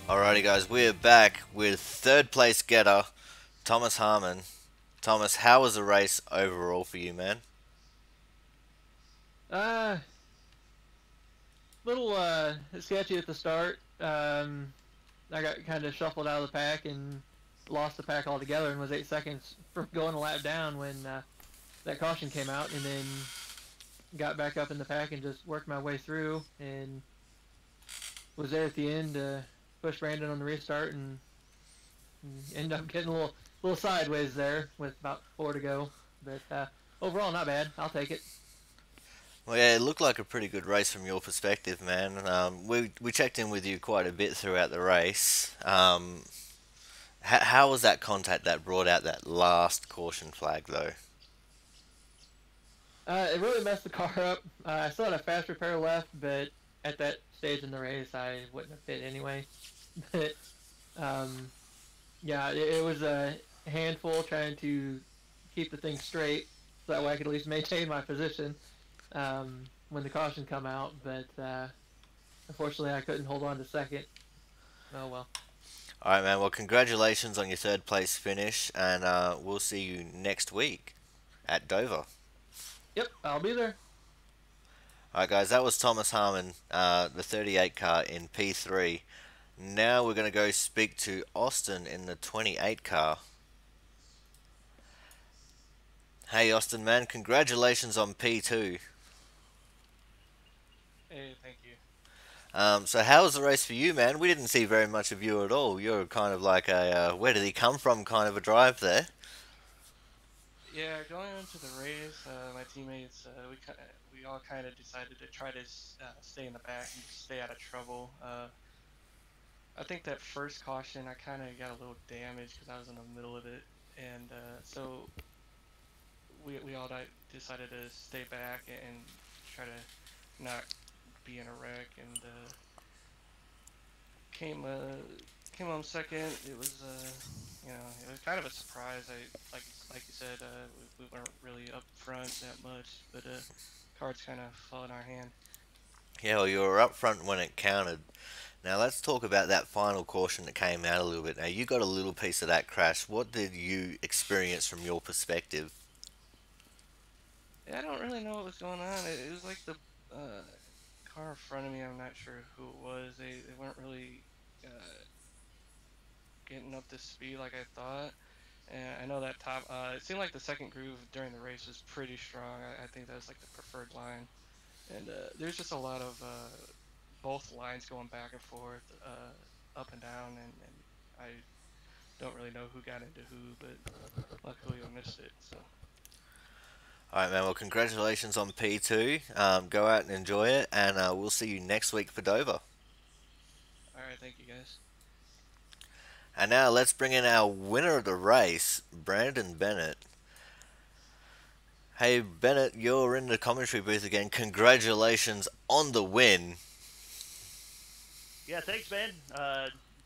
Alrighty guys, we're back with 3rd place getter, Thomas Harmon. Thomas, how was the race overall for you, man? Little sketchy at the start. I got kind of shuffled out of the pack and lost the pack altogether and was 8 seconds from going a lap down when that caution came out, and then got back up in the pack and just worked my way through and was there at the end to push Brandon on the restart and end up getting a little sideways there with about 4 to go. But overall, not bad. I'll take it. Well, yeah, it looked like a pretty good race from your perspective, man. We checked in with you quite a bit throughout the race. How was that contact that brought out that last caution flag, though? It really messed the car up. I still had a fast repair left, but at that stage in the race, I wouldn't have fit anyway. But um, yeah, it was a handful trying to keep the thing straight, so that way I could at least maintain my position when the caution come out. But unfortunately, I couldn't hold on to second. Oh well. All right, man. Well, congratulations on your third place finish, and we'll see you next week at Dover. Yep, I'll be there. All right, guys. That was Thomas Harmon, the 38 car in P3. Now we're going to go speak to Austin in the 28 car. Hey, Austin, man. Congratulations on P2. Hey, thank you. So how was the race for you, man? We didn't see very much of you at all. You're kind of like a where did he come from kind of a drive there. Yeah, going into the race, my teammates, we all kind of decided to try to stay in the back and stay out of trouble. I think that first caution, I kind of got a little damaged because I was in the middle of it, and so we all decided to stay back and try to not be in a wreck, and came home second. It was it was kind of a surprise. Like you said, we weren't really up front that much, but cards kind of fell in our hand. Yeah, well, you were up front when it counted. Now let's talk about that final caution that came out a little bit. Now you got a little piece of that crash. What did you experience from your perspective? Yeah, I don't really know what was going on. It was like the car in front of me. I'm not sure who it was. They weren't really getting up to speed like I thought. And I know that top, it seemed like the second groove during the race was pretty strong. I think that was like the preferred line. And there's just a lot of both lines going back and forth, up and down, and I don't really know who got into who, but luckily we missed it. So. Alright, man, well, congratulations on P2. Go out and enjoy it, and we'll see you next week for Dover. Alright, thank you guys. And now let's bring in our winner of the race, Brandon Bennett. Hey, Bennett, you're in the commentary booth again. Congratulations on the win. Yeah, thanks, man.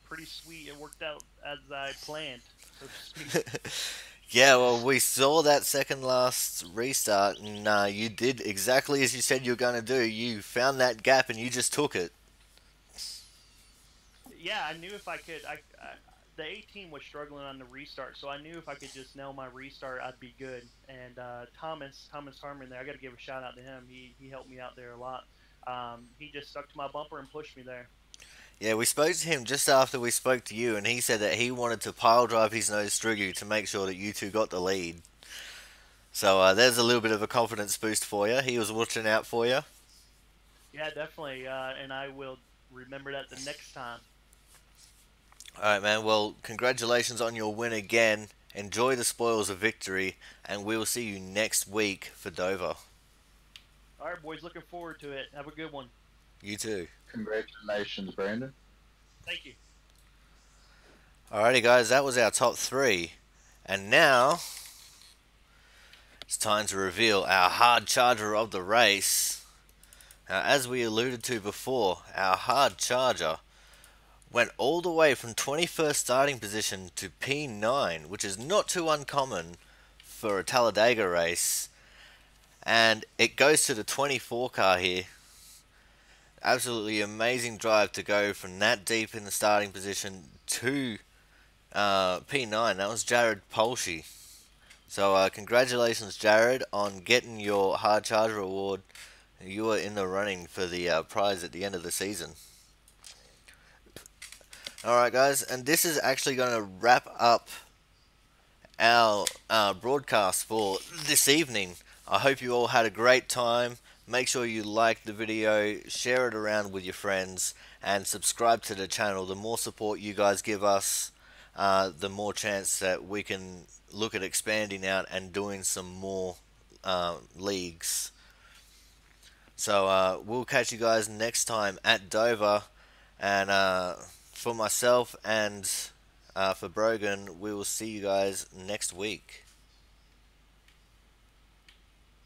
Pretty sweet. It worked out as I planned, so to speak. Yeah, well, we saw that second last restart, and you did exactly as you said you were going to do. You found that gap, and you just took it. Yeah, I knew if I could. The 18 was struggling on the restart, so I knew if I could just nail my restart, I'd be good. And Thomas Harmon there, I got to give a shout out to him. He helped me out there a lot. He just stuck to my bumper and pushed me there. Yeah, we spoke to him just after we spoke to you, and he said that he wanted to pile drive his nose through you to make sure that you two got the lead. So there's a little bit of a confidence boost for you. He was watching out for you. Yeah, definitely, and I will remember that the next time. Alright, man, well, congratulations on your win again. Enjoy the spoils of victory, and we will see you next week for Dover. Alright, boys, looking forward to it. Have a good one. You too. Congratulations, Brandon. Thank you. Alrighty, guys, that was our top three. And now, it's time to reveal our hard charger of the race. Now, as we alluded to before, our hard charger went all the way from 21st starting position to P9, which is not too uncommon for a Talledega race. And it goes to the 24 car here. Absolutely amazing drive to go from that deep in the starting position to P9. That was Jared Polshy. So congratulations, Jared, on getting your hard charger award. You are in the running for the prize at the end of the season. Alright, guys, and this is actually going to wrap up our broadcast for this evening. I hope you all had a great time. Make sure you like the video, share it around with your friends, and subscribe to the channel. The more support you guys give us, the more chance that we can look at expanding out and doing some more leagues. So we'll catch you guys next time at Dover. And for myself and for Brogan, we will see you guys next week.